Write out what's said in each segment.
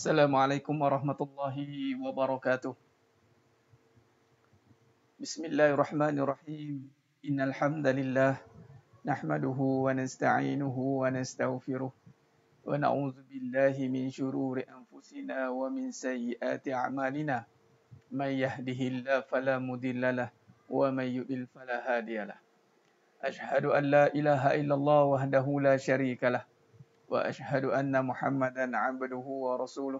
Assalamualaikum warahmatullahi wabarakatuh. Bismillahirrahmanirrahim. Innal hamdalillah nahmaduhu wa nasta'inuhu wa nastaghfiruh wa na'udzu billahi min shururi anfusina wa min sayyiati a'malina. May yahdihillahu fala mudilla lahu wa may yudlil fala hadiyalah. Ashhadu an la ilaha illallah wahdahu la syarika lah wa ashhadu anna Muhammadan 'abduhu wa rasuluh.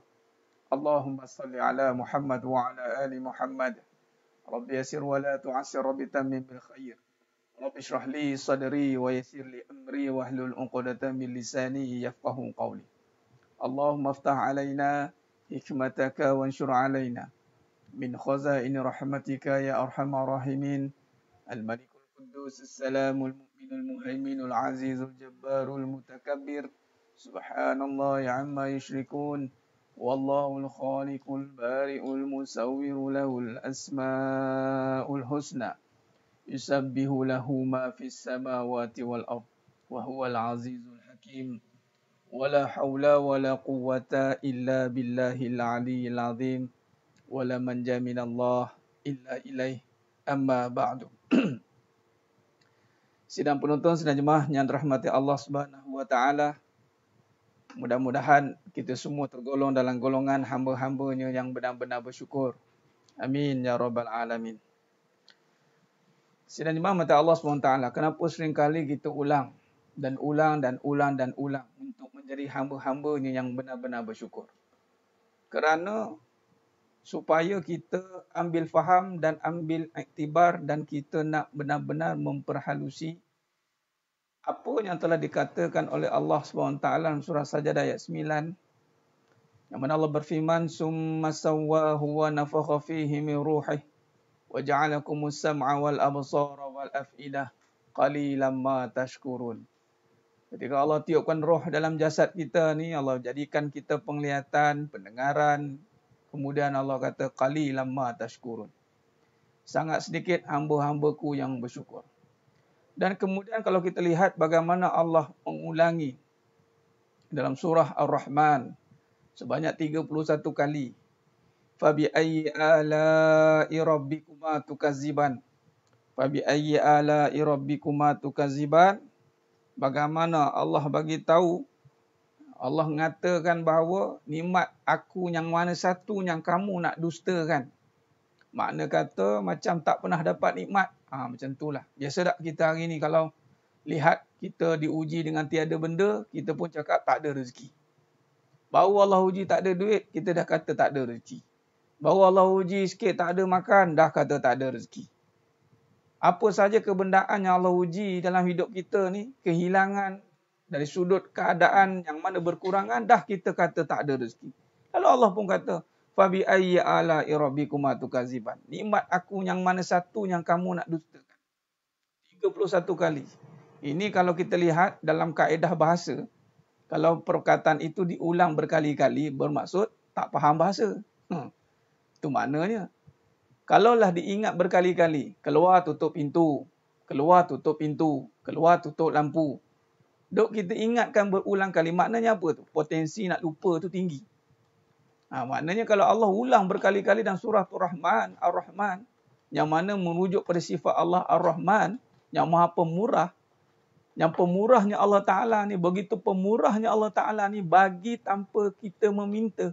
Allahumma salli ala Muhammad wa ala ali Muhammad. Rabbi yasir wa la tu'assir, Rabbi tammim bil khair. Rabbi shrah li sadri wa yassir li amri wa hlul 'uqdatam min lisani yafqahu qawli. Allahumma aftah alaina hikmataka wa anshur alaina min khazaini rahmatika ya arhamar rahimin. Al-Malikul Quddus As-Salamul Mu'minul Muhaiminul Azizul Jabbarul Mutakabbir. Subhanallah amma yushrikun. Wallahul khaliqul bari'ul musawwiru lahul asma'ul husna. Yusabbihu lahu ma fis samawati wal ard. Wa huwal azizul hakim. Wala hawla wala quwwata illa billahil aliyyil azim. Wala manja minallah illa ilaih. Amma ba'du. Sidang penonton, sidang jemaah yang dirahmati Allah Subhanahu wa taala. Mudah-mudahan kita semua tergolong dalam golongan hamba-hambanya yang benar-benar bersyukur. Amin ya rabbal alamin. Sidang jemaah mata Allah SWT, kenapa seringkali kita ulang dan ulang dan ulang dan ulang untuk menjadi hamba-hambanya yang benar-benar bersyukur? Kerana supaya kita ambil faham dan ambil iktibar dan kita nak benar-benar memperhalusi apa yang telah dikatakan oleh Allah SWT dalam surah Sajadah ayat 9, yang mana Allah berfirman, summa sawwahu wa nafakha fihi min ruhih wa ja'alakumus sam'a wal absara wal af'idah qalilan ma tashkurun. Ketika Allah tiupkan roh dalam jasad kita ni, Allah jadikan kita penglihatan, pendengaran, kemudian Allah kata qalilan ma tashkurun. Sangat sedikit hamba-hambaku yang bersyukur. Dan kemudian kalau kita lihat bagaimana Allah mengulangi dalam surah Ar-Rahman sebanyak 31 kali. Fabi ayyi ala'i rabbikuma tukadziban. Fabi ayyi ala'i rabbikuma tukadziban. Bagaimana Allah bagi tahu, Allah mengatakan bahawa nikmat aku yang mana satu yang kamu nak dustakan. Makna kata macam tak pernah dapat nikmat. Macam itulah. Biasa tak kita hari ni kalau lihat kita diuji dengan tiada benda, kita pun cakap tak ada rezeki. Baru Allah uji tak ada duit, kita dah kata tak ada rezeki. Baru Allah uji sikit tak ada makan, dah kata tak ada rezeki. Apa saja kebendaan yang Allah uji dalam hidup kita ni, kehilangan dari sudut keadaan yang mana berkurangan, dah kita kata tak ada rezeki. Lalu Allah pun kata, fabi ayyi ala'i rabbikuma tukadziban. Nikmat aku yang mana satu yang kamu nak dustakan. 31 kali. Ini kalau kita lihat dalam kaedah bahasa, kalau perkataan itu diulang berkali-kali bermaksud tak faham bahasa. Itu maknanya. Kalaulah diingat berkali-kali, keluar tutup pintu, keluar tutup pintu, keluar tutup lampu. Dok kita ingatkan berulang kali, maknanya apa tu? Potensi nak lupa tu tinggi. Maknanya kalau Allah ulang berkali-kali dalam surah Ar-Rahman, Ar-Rahman, yang mana merujuk pada sifat Allah Ar-Rahman, yang maha pemurah, yang pemurahnya Allah Ta'ala ni, begitu pemurahnya Allah Ta'ala ni, bagi tanpa kita meminta,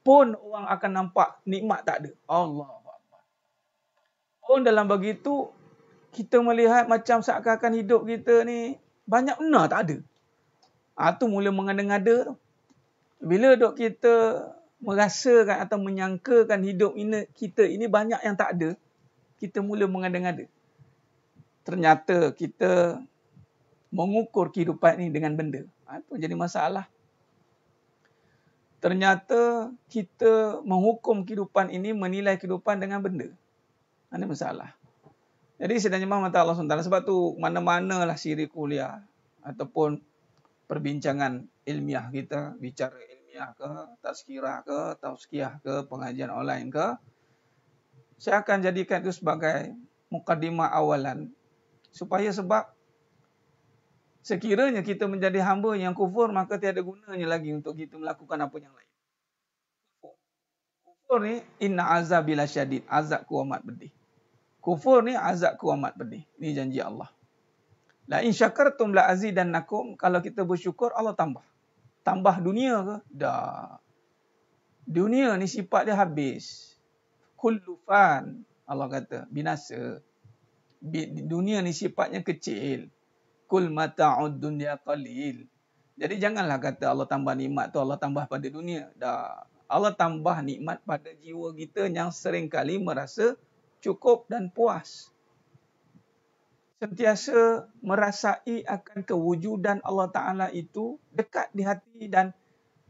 pun orang akan nampak nikmat tak ada. Allah Akbar. Pun dalam begitu, kita melihat macam seakan-akan hidup kita ni, banyak benar tak ada. Tu mula mengada-ngada tu. Bila dok kita merasakan atau menyangkakan hidup ini, kita ini banyak yang tak ada, kita mula mengada-ngada. Ternyata kita mengukur kehidupan ini dengan benda. Itu jadi masalah. Ternyata kita menghukum kehidupan ini, menilai kehidupan dengan benda. Ini masalah. Jadi sedang jemaah mata Allah SWT. Sebab tu mana-manalah siri kuliah ataupun perbincangan ilmiah kita, bicara ilmiah ke, tazkirah ke, tauskiah ke, pengajian online ke, saya akan jadikan itu sebagai mukadimah awalan. Sebab sekiranya kita menjadi hamba yang kufur, maka tiada gunanya lagi untuk kita melakukan apa yang lain. kufur ni inna azabi lasyadid, azabku amat pedih. Kufur ni azabku amat pedih. Ini janji Allah. La in syakartum la azidannakum, kalau kita bersyukur Allah tambah. Tambah dunia ke? Dah. Dunia ni sifat dia habis. Kullu fan, Allah kata, binasa. Dunia ni sifatnya kecil. Kul mata'ud dunya qalil. Jadi janganlah kata Allah tambah nikmat tu Allah tambah pada dunia. Dah. Allah tambah nikmat pada jiwa kita yang seringkali merasa cukup dan puas. Sentiasa merasai akan kewujudan Allah Ta'ala itu dekat di hati dan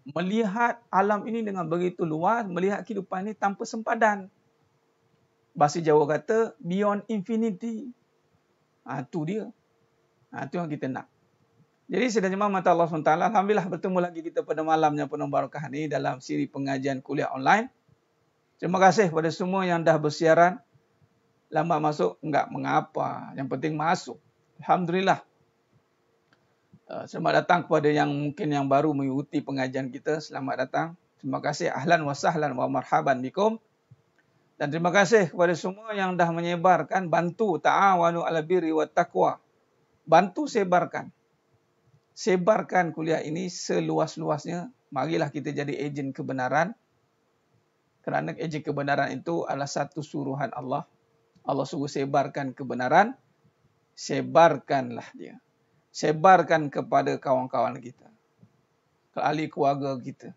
melihat alam ini dengan begitu luas, melihat kehidupan ini tanpa sempadan. Bahasa Jawa kata, beyond infinity. Itu dia. Itu yang kita nak. Jadi sedang jemaah mata Allah SWT, Alhamdulillah bertemu lagi kita pada malamnya penuh barakah ini dalam siri pengajian kuliah online. Terima kasih kepada semua yang dah bersiaran. Lambat masuk, enggak mengapa. Yang penting masuk. Alhamdulillah. Selamat datang kepada yang mungkin yang baru mengikuti pengajian kita. Selamat datang. Terima kasih. Ahlan wa sahlan wa marhaban bikum. Dan terima kasih kepada semua yang dah menyebarkan. Bantu ta'awanu ala birri wa taqwa. Bantu sebarkan. Sebarkan kuliah ini seluas-luasnya. Marilah kita jadi ejen kebenaran. Kerana ejen kebenaran itu adalah satu suruhan Allah. Allah suruh sebarkan kebenaran, sebarkanlah dia. Sebarkan kepada kawan-kawan kita. Ke ahli keluarga kita.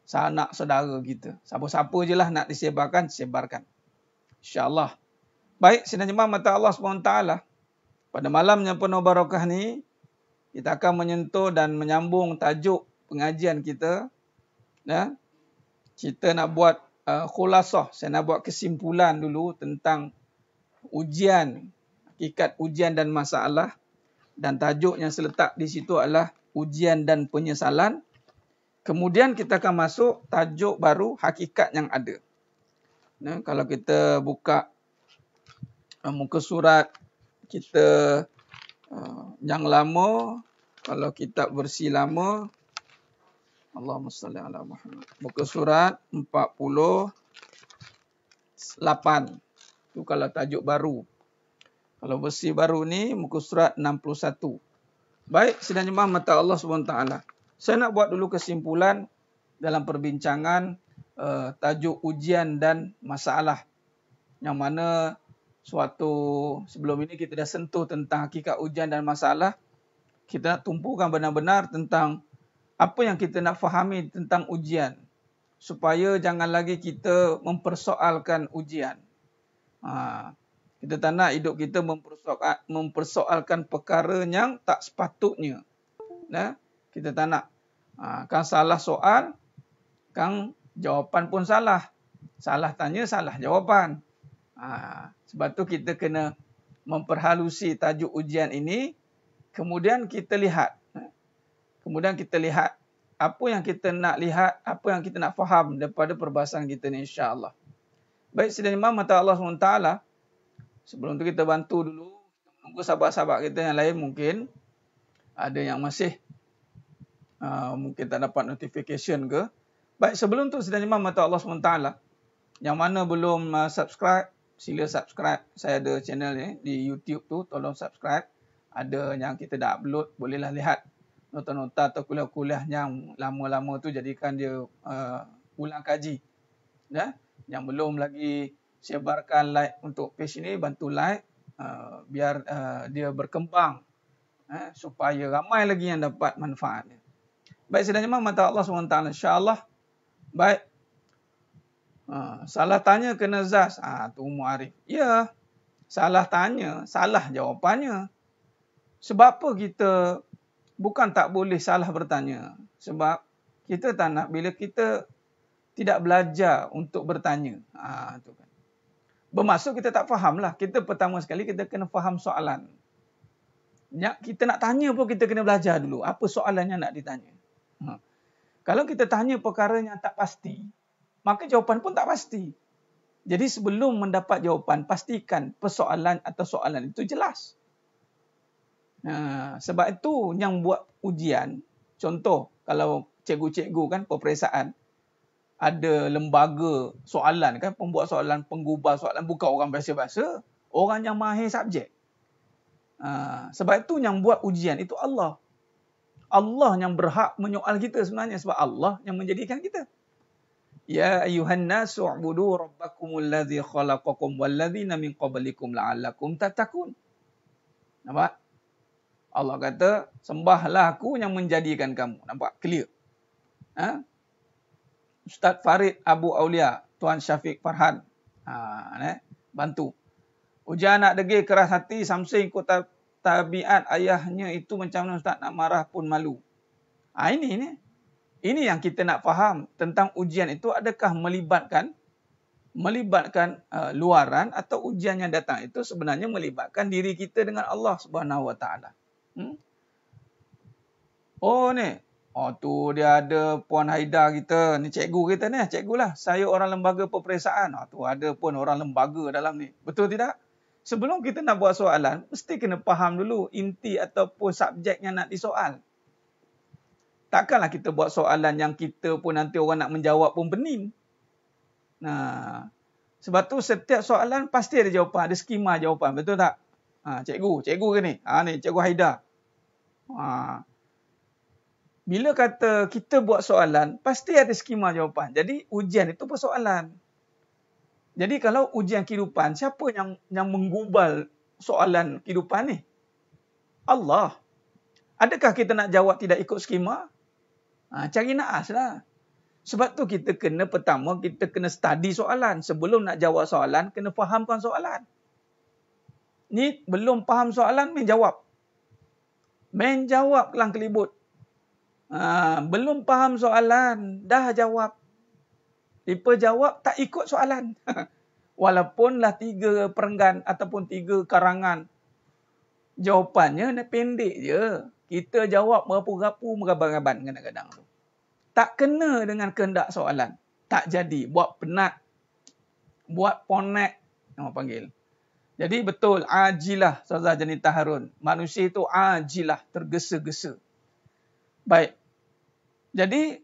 Sanak saudara kita. Siapa-siapa je lah nak disebarkan, sebarkan. InsyaAllah. Baik, sidang jemaah mata Allah SWT. Pada malam yang penuh barakah ni, kita akan menyentuh dan menyambung tajuk pengajian kita. Ya. Kita nak buat khulasah. Saya nak buat kesimpulan dulu tentang ujian, hakikat ujian dan masalah. Dan tajuk yang seletak di situ adalah ujian dan penyesalan. Kemudian kita akan masuk tajuk baru, hakikat yang ada. Nah, kalau kita buka muka surat kita yang lama, kalau kitab versi lama, Allahumma salli ala Muhammad. Muka surat 48. Itu kalau tajuk baru. Kalau versi baru ni, muka surat 61. Baik, sidang jemaah mata Allah SWT. Saya nak buat dulu kesimpulan dalam perbincangan tajuk ujian dan masalah. Yang mana sebelum ini kita dah sentuh tentang hakikat ujian dan masalah. Kita nak tumpukan benar-benar tentang apa yang kita nak fahami tentang ujian. Supaya jangan lagi kita mempersoalkan ujian. Kita tak nak hidup kita mempersoalkan perkara yang tak sepatutnya. Kita tak nak. Kan salah soal, kan jawapan pun salah. Salah tanya, salah jawapan. Sebab tu kita kena memperhalusi tajuk ujian ini. Kemudian kita lihat. Apa yang kita nak lihat, apa yang kita nak faham daripada perbahasan kita ni, insya-Allah. Baik, sidang jemaah mata Allah SWT. Sebelum tu kita bantu dulu. Tunggu sahabat-sahabat kita yang lain mungkin. Ada yang masih mungkin tak dapat notification ke. Baik, sebelum tu sidang jemaah mata Allah SWT. Yang mana belum subscribe, sila subscribe. Saya ada channel ni di YouTube tu, tolong subscribe. Ada yang kita dah upload, bolehlah lihat nota-nota atau kuliah-kuliah yang lama-lama tu, jadikan dia ulang kaji. Yang belum lagi sebarkan like untuk page ni, bantu like biar dia berkembang supaya ramai lagi yang dapat manfaatnya. Baik, sidang jemaah mata Allah SWT, insya-Allah. Baik. Salah tanya kena zas. Tu muarif. Ya. Salah tanya, salah jawapannya. Sebab apa kita bukan tak boleh salah bertanya? Sebab kita tak nak bila kita tidak belajar untuk bertanya. Tu kan. Bermaksud kita tak fahamlah. Kita pertama sekali kita kena faham soalan. Kita nak tanya pun kita kena belajar dulu. Apa soalannya nak ditanya. Kalau kita tanya perkara yang tak pasti, maka jawapan pun tak pasti. Jadi sebelum mendapat jawapan, pastikan persoalan atau soalan itu jelas. Sebab itu yang buat ujian, contoh kalau cikgu-cikgu kan peperiksaan, ada lembaga soalan kan, pembuat soalan, penggubal soalan, bukan orang biasa-biasa, orang yang mahir subjek. Sebab itu yang buat ujian itu Allah. Allah yang berhak menyoal kita sebenarnya, sebab Allah yang menjadikan kita. Ya ayuhan nasu ubudu rabbakumul ladzi khalaqakum walladzina min qablikum la'allakum tattaqun. Nampak? Allah kata, sembahlah aku yang menjadikan kamu. Nampak? Clear. Ustaz Farid Abu Aulia, Tuan Syafiq Farhan. Bantu. Ujian anak degil keras hati, samsing kota tabiat ayahnya itu macam mana Ustaz, nak marah pun malu. Ini yang kita nak faham tentang ujian itu, adakah melibatkan luaran atau ujian yang datang itu sebenarnya melibatkan diri kita dengan Allah Subhanahu Wa Taala. Tu dia ada Puan Haida kita, ni cikgu kita ni, cikgu lah. Saya orang lembaga peperiksaan. Tu ada pun orang lembaga dalam ni. Betul tidak? Sebelum kita nak buat soalan, mesti kena faham dulu inti ataupun subjek yang nak disoal. Takkanlah kita buat soalan yang kita pun nanti orang nak menjawab pun pening. Sebab tu setiap soalan pasti ada jawapan, ada skema jawapan. Betul tak? Cikgu ke ni? Ni Cikgu Haida. Bila kata kita buat soalan, pasti ada skema jawapan. Jadi ujian itu persoalan. Jadi kalau ujian kehidupan, siapa yang menggubal soalan kehidupan ni? Allah. Adakah kita nak jawab tidak ikut skema? Cari naas lah. Sebab tu kita kena study soalan. Sebelum nak jawab soalan, kena fahamkan soalan. Ni belum faham soalan, main jawab. Main jawab kelang kelibut. Belum faham soalan, dah jawab. Tiba jawab tak ikut soalan. Walaupunlah 3 perenggan ataupun 3 karangan. Jawapannya pendek je. Kita jawab merapu-rapu, meraban-raban kadang-kadang tu. Tak kena dengan kehendak soalan. Tak jadi. Buat penat. Buat ponek. Nama panggil. Jadi betul. Ajilah Ustazah Janita Harun. Manusia itu ajilah. Tergesa-gesa. Baik. Jadi.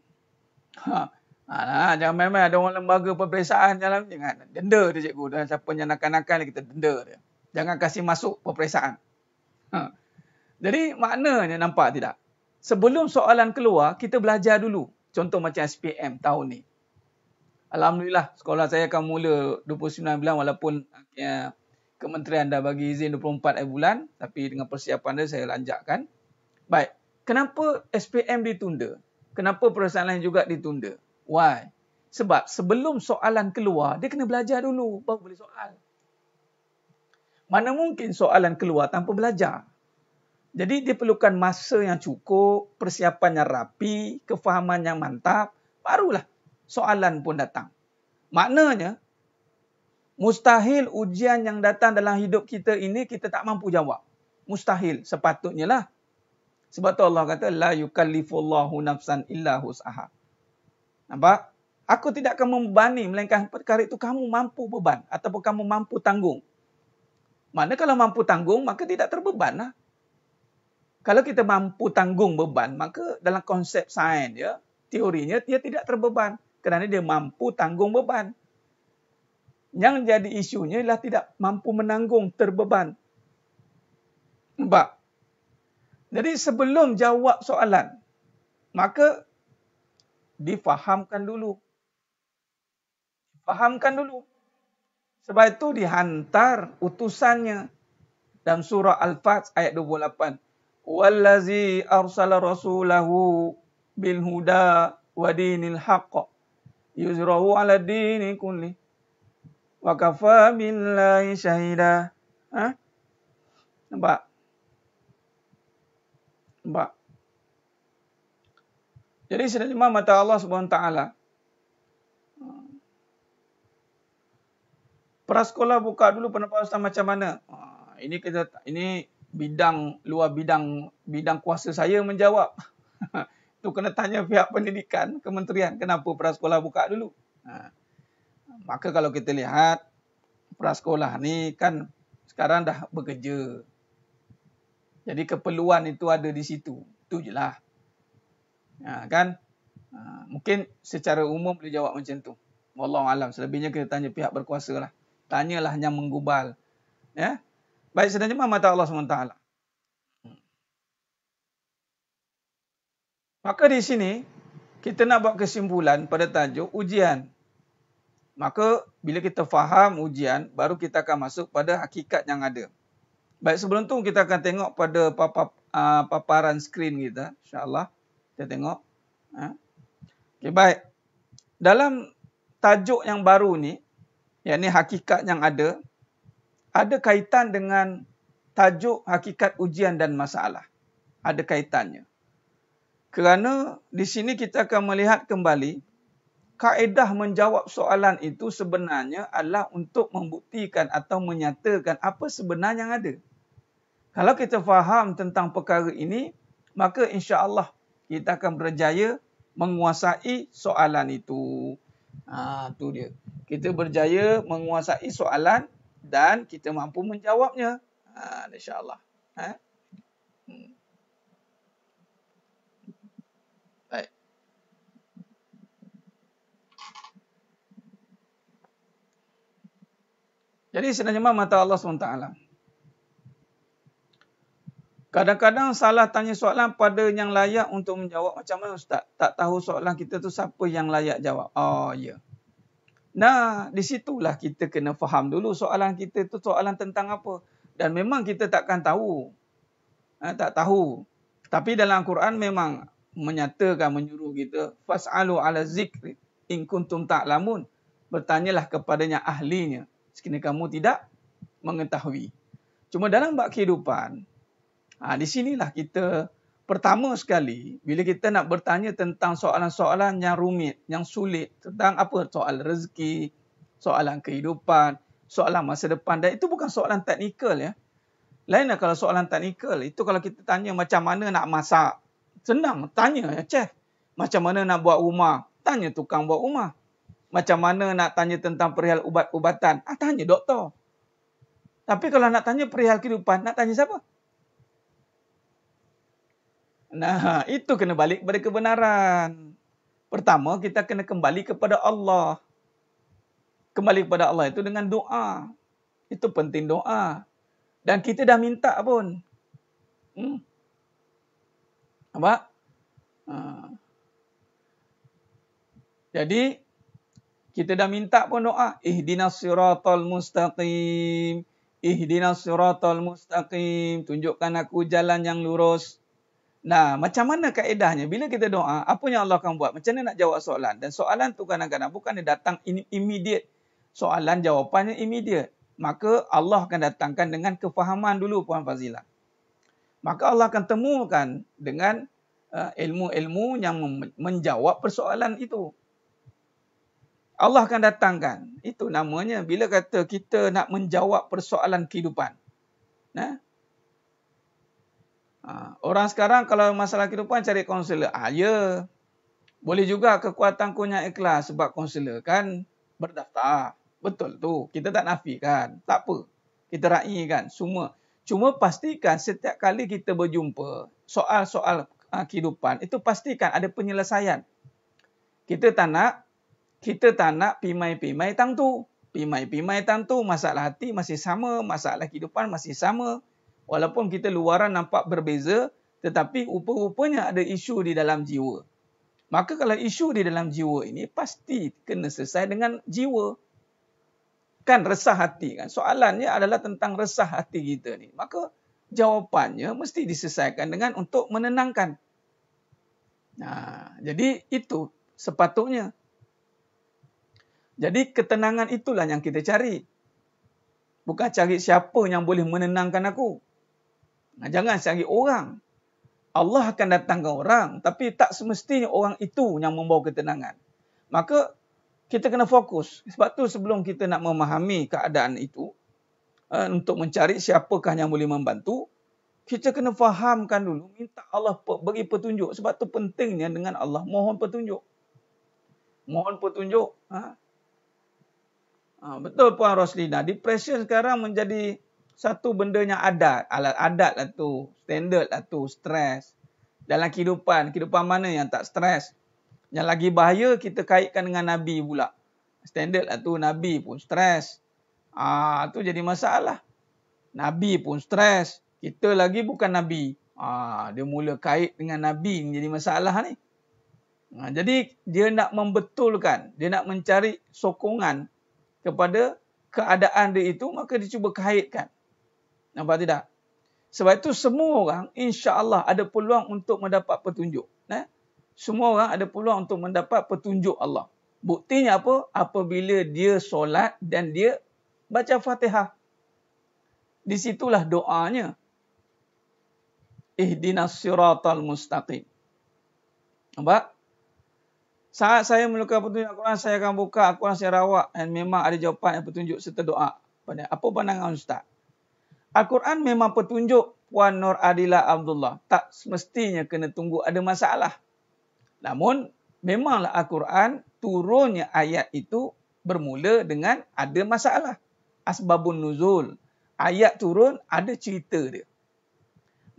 Jangan main-main. Ada orang lembaga peperiksaan dalam. Jangan. Denda dia cikgu. Dan siapa yang nakal-nakal kita denda dia. Jangan kasih masuk peperiksaan. Jadi maknanya nampak tidak? Sebelum soalan keluar, kita belajar dulu. Contoh macam SPM tahun ni. Alhamdulillah, sekolah saya akan mula 29 bulan walaupun kementerian dah bagi izin 24 bulan. Tapi dengan persiapan dia, saya lanjakkan. Baik, kenapa SPM ditunda? Kenapa perusahaan lain juga ditunda? Why? Sebab sebelum soalan keluar, dia kena belajar dulu. Baru boleh soal. Mana mungkin soalan keluar tanpa belajar? Jadi dia perlukan masa yang cukup, persiapan yang rapi, kefahaman yang mantap, barulah soalan pun datang. Maknanya, mustahil ujian yang datang dalam hidup kita ini kita tak mampu jawab. Mustahil, sepatutnya lah. Sebab tu Allah kata, la yukallifullahu nafsan illa hus'aha. Nampak? Aku tidak akan membebani, melainkan perkara itu kamu mampu beban ataupun kamu mampu tanggung. Mana kalau mampu tanggung, maka tidak terbeban lah. Kalau kita mampu tanggung beban, maka dalam konsep sains, teorinya dia tidak terbeban. Kerana dia mampu tanggung beban. Yang jadi isunya ialah tidak mampu menanggung terbeban. Nampak? Jadi sebelum jawab soalan, maka difahamkan dulu. Fahamkan dulu. Sebab itu dihantar utusannya. Dalam surah Al-Fath ayat 28. Wallazi arsala rasulahu bil huda wa dinil haqq yuzrahu ala dini kulli wa kafa billahi syahida. Nampak? Jadi sebenarnya mata Allah Subhanahu Wa Taala. Prasekolah buka dulu pendapat Ustaz macam mana? Ini luar bidang kuasa saya menjawab. Itu kena tanya pihak pendidikan, kementerian, kenapa prasekolah buka dulu. Maka kalau kita lihat, prasekolah ni kan sekarang dah bekerja. Jadi keperluan itu ada di situ. Itu je lah. Kan? Mungkin secara umum boleh jawab macam tu. Wallahu alam. Selebihnya kita tanya pihak berkuasa lah. Tanyalah yang menggubal. Ya. Baik, sedang jemaah mata Allah SWT. Maka di sini, kita nak buat kesimpulan pada tajuk ujian. Maka bila kita faham ujian, baru kita akan masuk pada hakikat yang ada. Baik, sebelum tu kita akan tengok pada paparan skrin kita. InsyaAllah. Kita tengok. Okay, baik. Dalam tajuk yang baru ni, yakni hakikat yang ada kaitan dengan tajuk hakikat ujian dan masalah. Ada kaitannya. Kerana di sini kita akan melihat kembali, kaedah menjawab soalan itu sebenarnya adalah untuk membuktikan atau menyatakan apa sebenarnya yang ada. Kalau kita faham tentang perkara ini, maka insya-Allah kita akan berjaya menguasai soalan itu. Tu dia. Kita berjaya menguasai soalan dan kita mampu menjawabnya. Insya-Allah. Baik. Jadi sebenarnya mata Allah SWT. Kadang-kadang salah tanya soalan pada yang layak untuk menjawab. Macam mana Ustaz? Tak tahu soalan kita tu siapa yang layak jawab. Oh ya. Nah, di situlah kita kena faham dulu soalan kita tu soalan tentang apa. Dan memang kita takkan tahu. Tak tahu. Tapi dalam Al-Quran memang menyatakan, menyuruh kita. Fas'alu ala zikri in kuntum ta'lamun. Bertanyalah kepadanya ahlinya. Sekiranya kamu tidak mengetahui. Cuma dalam bab kehidupan, di sinilah kita pertama sekali, bila kita nak bertanya tentang soalan-soalan yang rumit, yang sulit, tentang apa? Soal rezeki, soalan kehidupan, soalan masa depan. Dan itu bukan soalan teknikal ya. Lainlah kalau soalan teknikal, itu kalau kita tanya macam mana nak masak, senang, tanya ya chef. Macam mana nak buat rumah, tanya tukang buat rumah. Macam mana nak tanya tentang perihal ubat-ubatan, tanya doktor. Tapi kalau nak tanya perihal kehidupan, nak tanya siapa? Nah, itu kena balik kepada kebenaran. Pertama, kita kena kembali kepada Allah. Kembali kepada Allah itu dengan doa. Itu penting doa. Dan kita dah minta pun. Nampak? Jadi, kita dah minta pun doa. Ihdinas siratal mustaqim. Ihdinas siratal mustaqim. Tunjukkan aku jalan yang lurus. Nah, macam mana kaedahnya? Bila kita doa, apa yang Allah akan buat? Macam mana nak jawab soalan? Dan soalan tu kadang-kadang bukan dia datang immediate. Soalan jawapannya immediate. Maka Allah akan datangkan dengan kefahaman dulu Puan Fazilah. Maka Allah akan temukan dengan ilmu-ilmu yang menjawab persoalan itu. Allah akan datangkan. Itu namanya bila kata kita nak menjawab persoalan kehidupan. Nah, orang sekarang kalau masalah kehidupan cari kaunselor. Ya. Boleh juga kekuatan kurnia ikhlas sebab kaunselor kan berdaftar. Betul tu. Kita tak nafikan. Tak apa. Kita raikan semua. Cuma pastikan setiap kali kita berjumpa soal-soal kehidupan, itu pastikan ada penyelesaian. Kita tak nak pimai-pimai tang tu. Pimai-pimai tang tu, masalah hati masih sama, masalah kehidupan masih sama. Walaupun kita luaran nampak berbeza, tetapi rupa-rupanya ada isu di dalam jiwa. Maka kalau isu di dalam jiwa ini, pasti kena selesai dengan jiwa. Kan resah hati kan. Soalannya adalah tentang resah hati kita ni. Maka jawapannya mesti diselesaikan dengan untuk menenangkan. Jadi itu sepatutnya. Jadi ketenangan itulah yang kita cari. Bukan cari siapa yang boleh menenangkan aku. Jangan cari orang. Allah akan datangkan orang. Tapi tak semestinya orang itu yang membawa ketenangan. Maka kita kena fokus. Sebab tu sebelum kita nak memahami keadaan itu, untuk mencari siapakah yang boleh membantu, kita kena fahamkan dulu. Minta Allah beri petunjuk. Sebab tu pentingnya dengan Allah mohon petunjuk. Mohon petunjuk. Betul Puan Roslina. Depression sekarang menjadi satu benda yang adat. Alat adat lah tu. Standard lah tu. Stres. Dalam kehidupan. Kehidupan mana yang tak stres? Yang lagi bahaya kita kaitkan dengan Nabi pula. Standard lah tu, Nabi pun stres. Tu jadi masalah. Nabi pun stres. Kita lagi bukan Nabi. Dia mula kait dengan Nabi ni jadi masalah ni. Jadi dia nak membetulkan, dia nak mencari sokongan kepada keadaan dia itu, maka dia cuba kaitkan. Nampak tidak? Sebab itu semua orang insya-Allah ada peluang untuk mendapat petunjuk. Semua orang ada peluang untuk mendapat petunjuk Allah. Buktinya apa? Apabila dia solat dan dia baca Fatihah. Di situlah doanya. Ihdinas siratal mustaqim. Nampak? Saat saya memerlukan petunjuk Al-Quran, saya akan buka Al-Quran secara awak dan memang ada jawapan yang petunjuk serta doa. Apa pandangan Ustaz? Al-Quran memang petunjuk Puan Nur Adila Abdullah. Tak semestinya kena tunggu ada masalah. Namun, memanglah Al-Quran turunnya ayat itu bermula dengan ada masalah. Asbabun nuzul. Ayat turun, ada cerita dia.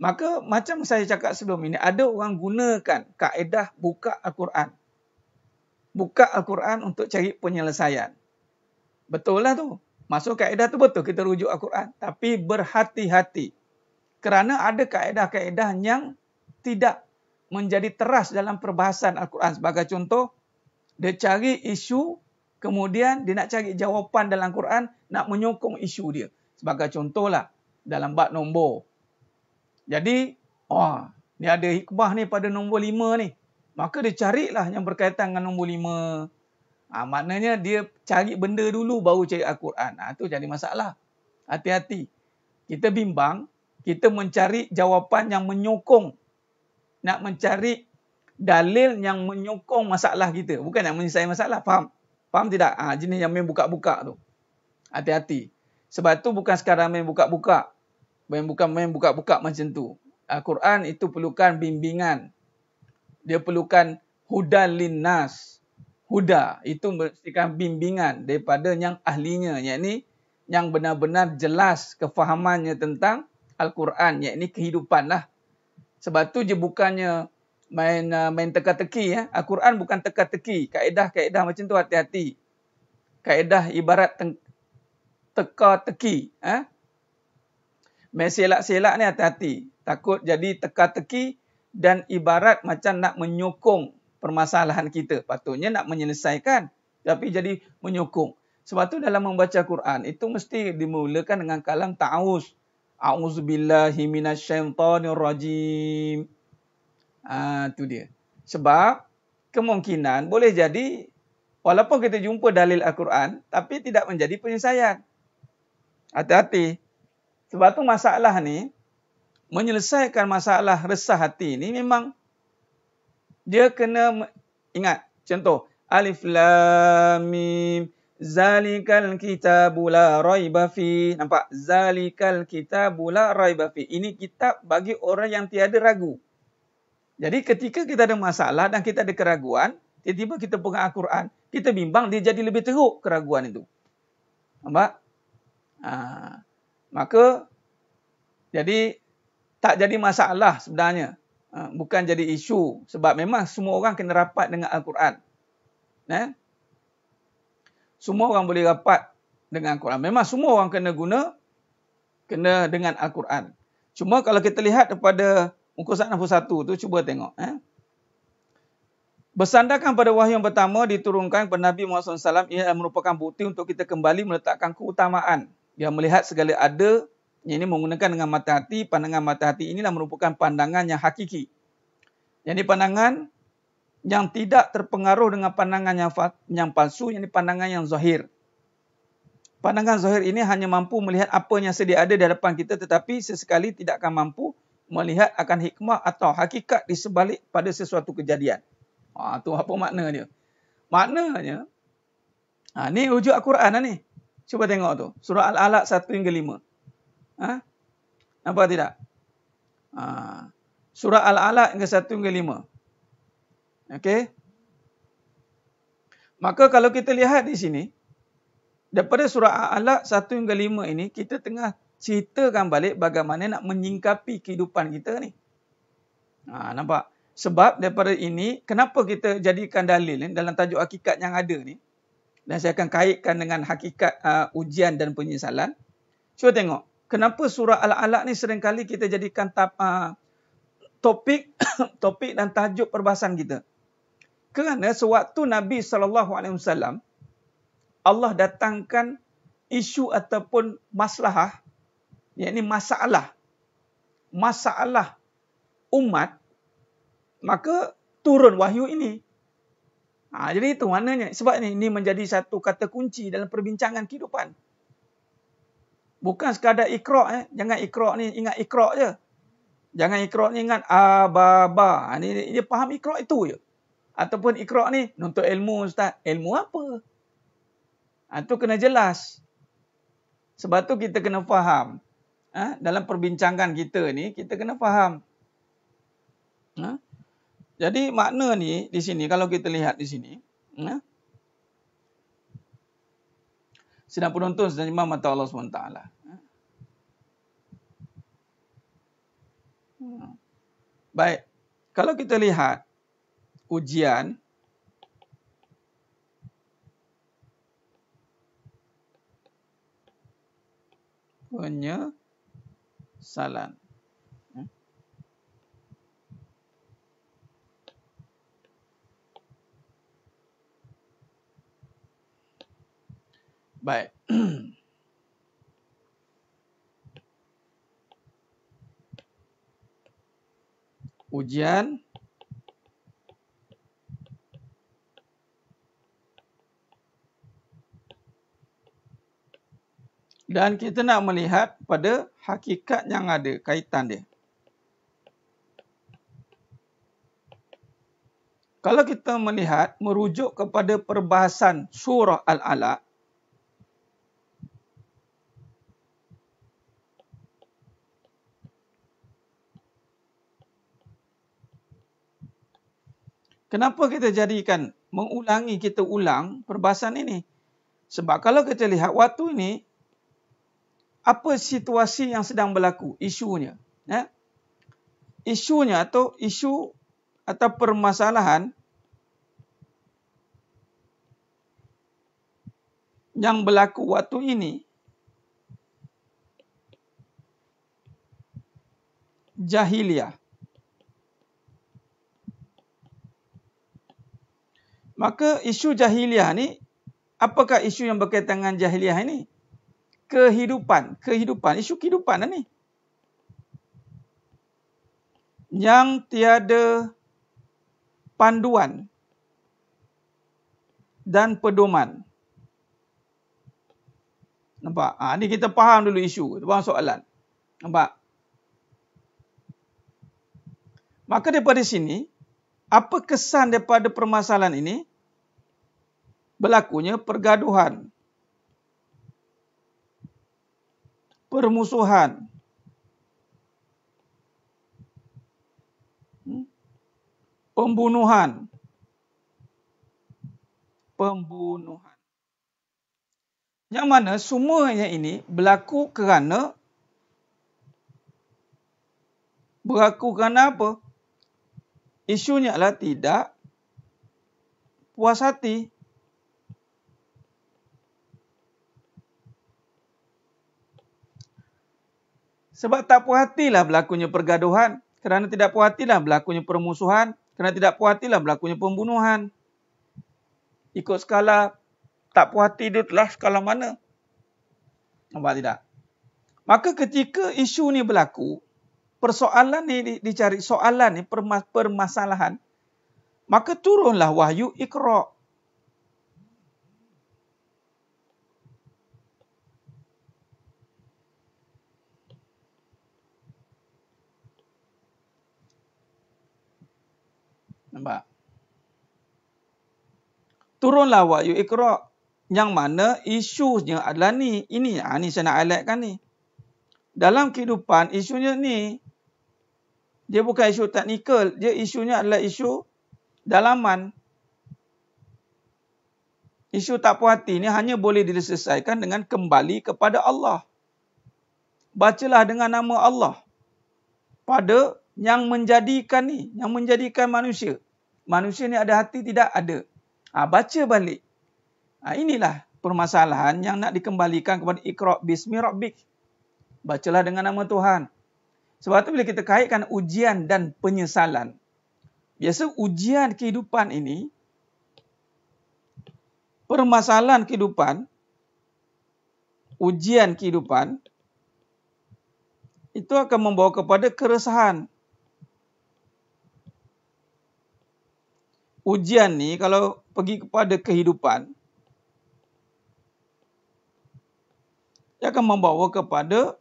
Maka, macam saya cakap sebelum ini, ada orang gunakan kaedah buka Al-Quran. Buka Al-Quran untuk cari penyelesaian. Betul lah tu. Masuk kaedah tu betul, kita rujuk Al-Quran. Tapi berhati-hati. Kerana ada kaedah-kaedah yang tidak menjadi teras dalam perbahasan Al-Quran. Sebagai contoh, dia cari isu, kemudian dia nak cari jawapan dalam Quran, nak menyokong isu dia. Sebagai contohlah, dalam bab nombor. Jadi, ni ada hikmah ni pada nombor 5 ni. Maka dia carilah yang berkaitan dengan nombor 5. Maknanya dia cari benda dulu, baru cari Al-Quran. Itu jadi masalah. Hati-hati. Kita bimbang, kita mencari jawapan yang menyokong. Nak mencari dalil yang menyokong masalah kita. Bukan nak menyelesaikan masalah. Faham? Faham tidak? Jenis yang main buka-buka tu. Hati-hati. Sebab tu bukan sekadar main buka-buka. Bukan main buka-buka macam tu. Al-Quran itu perlukan bimbingan. Dia perlukan hudan linnas. Huda itu mestikan bimbingan daripada yang ahlinya. Yakni yang benar-benar jelas kefahamannya tentang Al-Quran. Yakni kehidupan lah. Sebab tu je bukannya main teka-teki. Al-Quran bukan teka-teki. Kaedah-kaedah macam tu hati-hati. Kaedah ibarat teka-teki. Main selak-selak ni hati-hati. Takut jadi teka-teki dan ibarat macam nak menyokong permasalahan kita. Patutnya nak menyelesaikan. Tapi jadi menyokong. Sebab tu dalam membaca Quran itu mesti dimulakan dengan kalam ta'awuz. A'udzubillahi minasyaitonirrajim. Itu dia. Sebab kemungkinan boleh jadi walaupun kita jumpa dalil Al-Quran tapi tidak menjadi penyelesaian. Hati-hati. Sebab tu masalah ni, menyelesaikan masalah resah hati ni memang dia kena ingat. Contoh, Alif Lam Mim. Zalikal kitabu la raiba fi. Nampak? Zalikal kitabu la raiba fi. Ini kitab bagi orang yang tiada ragu. Jadi ketika kita ada masalah dan kita ada keraguan, tiba-tiba kita pegang Al-Quran, kita bimbang, dia jadi lebih teruk keraguan itu. Nampak? Maka, jadi tak jadi masalah sebenarnya. Bukan jadi isu. Sebab memang semua orang kena rapat dengan Al-Quran. Semua orang boleh rapat dengan Al-Quran. Memang semua orang kena dengan Al-Quran. Cuma kalau kita lihat daripada muka surat 61 tu, cuba tengok. Bersandarkan pada wahyu yang pertama diturunkan kepada Nabi Muhammad SAW, ia merupakan bukti untuk kita kembali meletakkan keutamaan. Dia melihat segala ada, yang ini menggunakan dengan mata hati. Pandangan mata hati inilah merupakan pandangan yang hakiki. Yang ini pandangan yang tidak terpengaruh dengan pandangan yang palsu, yang ini pandangan yang zahir. Pandangan zahir ini hanya mampu melihat apa yang sedia ada di hadapan kita, tetapi sesekali tidak akan mampu melihat akan hikmah atau hakikat di sebalik pada sesuatu kejadian. Tu apa maknanya? Maknanya, ni rujuk Al-Quran lah ni. Cuba tengok tu. Surah Al-Alaq 1 hingga 5. Nampak tidak? Surah Al-Alaq hingga 1 hingga 5. Okey. Maka kalau kita lihat di sini, daripada surah Al-Alaq 1 hingga 5 ini, kita tengah ceritakan balik bagaimana nak menyingkapi kehidupan kita ni. Nampak? Sebab daripada ini, kenapa kita jadikan dalil ni dalam tajuk hakikat yang ada ni, dan saya akan kaitkan dengan hakikat ujian dan penyesalan. Cuba tengok, kenapa surah Al-Alaq ni seringkali kita jadikan topik topik dan tajuk perbahasan kita. Kerana sewaktu Nabi SAW, Allah datangkan isu ataupun masalah, yakni masalah umat, maka turun wahyu ini. Jadi itu maknanya. Sebab ini menjadi satu kata kunci dalam perbincangan kehidupan. Bukan sekadar iqra'. Jangan iqra' ni ingat iqra' je. Jangan iqra' ni ingat baba. Dia faham iqra' itu je. Ataupun iqra' ni nuntut ilmu, ustaz. Ilmu apa? Itu kena jelas. Sebab tu kita kena faham. Dalam perbincangan kita ni, kita kena faham. Jadi makna ni di sini, kalau kita lihat di sini, sidang penonton sedang imam mata Allah SWT. Baik, kalau kita lihat ujian, penyesalan. Baik. Ujian dan kita nak melihat pada hakikat yang ada kaitan dia. Kalau kita melihat merujuk kepada perbahasan surah Al-Alaq, kenapa kita jadikan kita ulang perbahasan ini? Sebab kalau kita lihat waktu ini, apa situasi yang sedang berlaku? Isunya. Isunya atau permasalahan yang berlaku waktu ini, jahiliyah. Maka isu jahiliyah ni, apakah isu yang berkaitan dengan jahiliyah ini? Kehidupan, isu kehidupan ni. Yang tiada panduan dan pedoman. Nampak? Ni kita faham dulu isu, faham soalan. Nampak? Maka daripada sini, apa kesan daripada permasalahan ini? Berlakunya pergaduhan, permusuhan, pembunuhan. Yang mana semuanya ini berlaku kerana apa? Isunya adalah tidak puas hati. Sebab tak puas hatilah berlakunya pergaduhan. Kerana tidak puas hatilah berlakunya permusuhan. Kerana tidak puas hatilah berlakunya pembunuhan. Ikut skala tak puas hati itu telah skala mana? Nampak tidak? Maka ketika isu ni berlaku, persoalan ni dicari, soalan ni permasalahan, maka turunlah wahyu Iqra'. Nampak? Turunlah wahyu Iqra', yang mana isunya adalah ni. Ini saya nak highlightkan ni. Dalam kehidupan, isunya ni, dia bukan isu teknikal, dia isunya adalah isu dalaman. Isu tak puas hati ni hanya boleh diselesaikan dengan kembali kepada Allah. Bacalah dengan nama Allah pada yang menjadikan manusia. Manusia ni ada hati? Tidak ada. Baca balik. Inilah permasalahan yang nak dikembalikan kepada Iqra' bismi rabbik. Bacalah dengan nama Tuhan. Sebab tu bila kita kaitkan ujian dan penyesalan, biasa ujian kehidupan ini, permasalahan kehidupan, ujian kehidupan, itu akan membawa kepada keresahan. Ujian ni kalau pergi kepada kehidupan, dia akan membawa kepada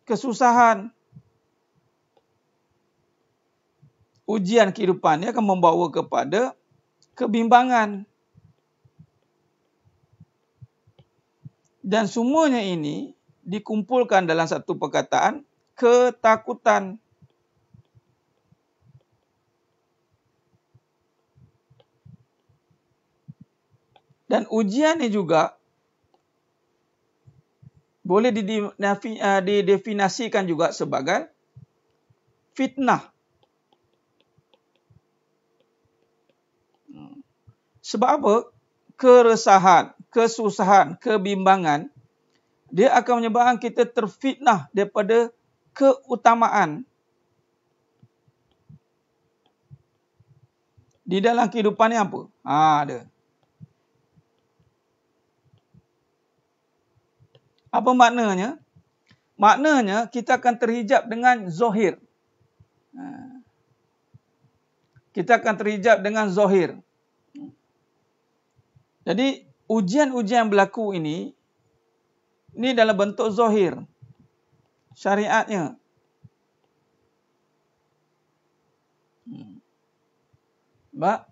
kesusahan. Ujian kehidupan ni akan membawa kepada kebimbangan. Dan semuanya ini dikumpulkan dalam satu perkataan, ketakutan. Dan ujian ini juga boleh didefinisikan juga sebagai fitnah. Sebab apa? Keresahan, kesusahan, kebimbangan, dia akan menyebabkan kita terfitnah daripada keutamaan. Di dalam kehidupan ni apa? Ada. Apa maknanya? Maknanya kita akan terhijab dengan zahir. Kita akan terhijab dengan zahir. Jadi ujian-ujian berlaku ini dalam bentuk zahir. Syariatnya. Baik.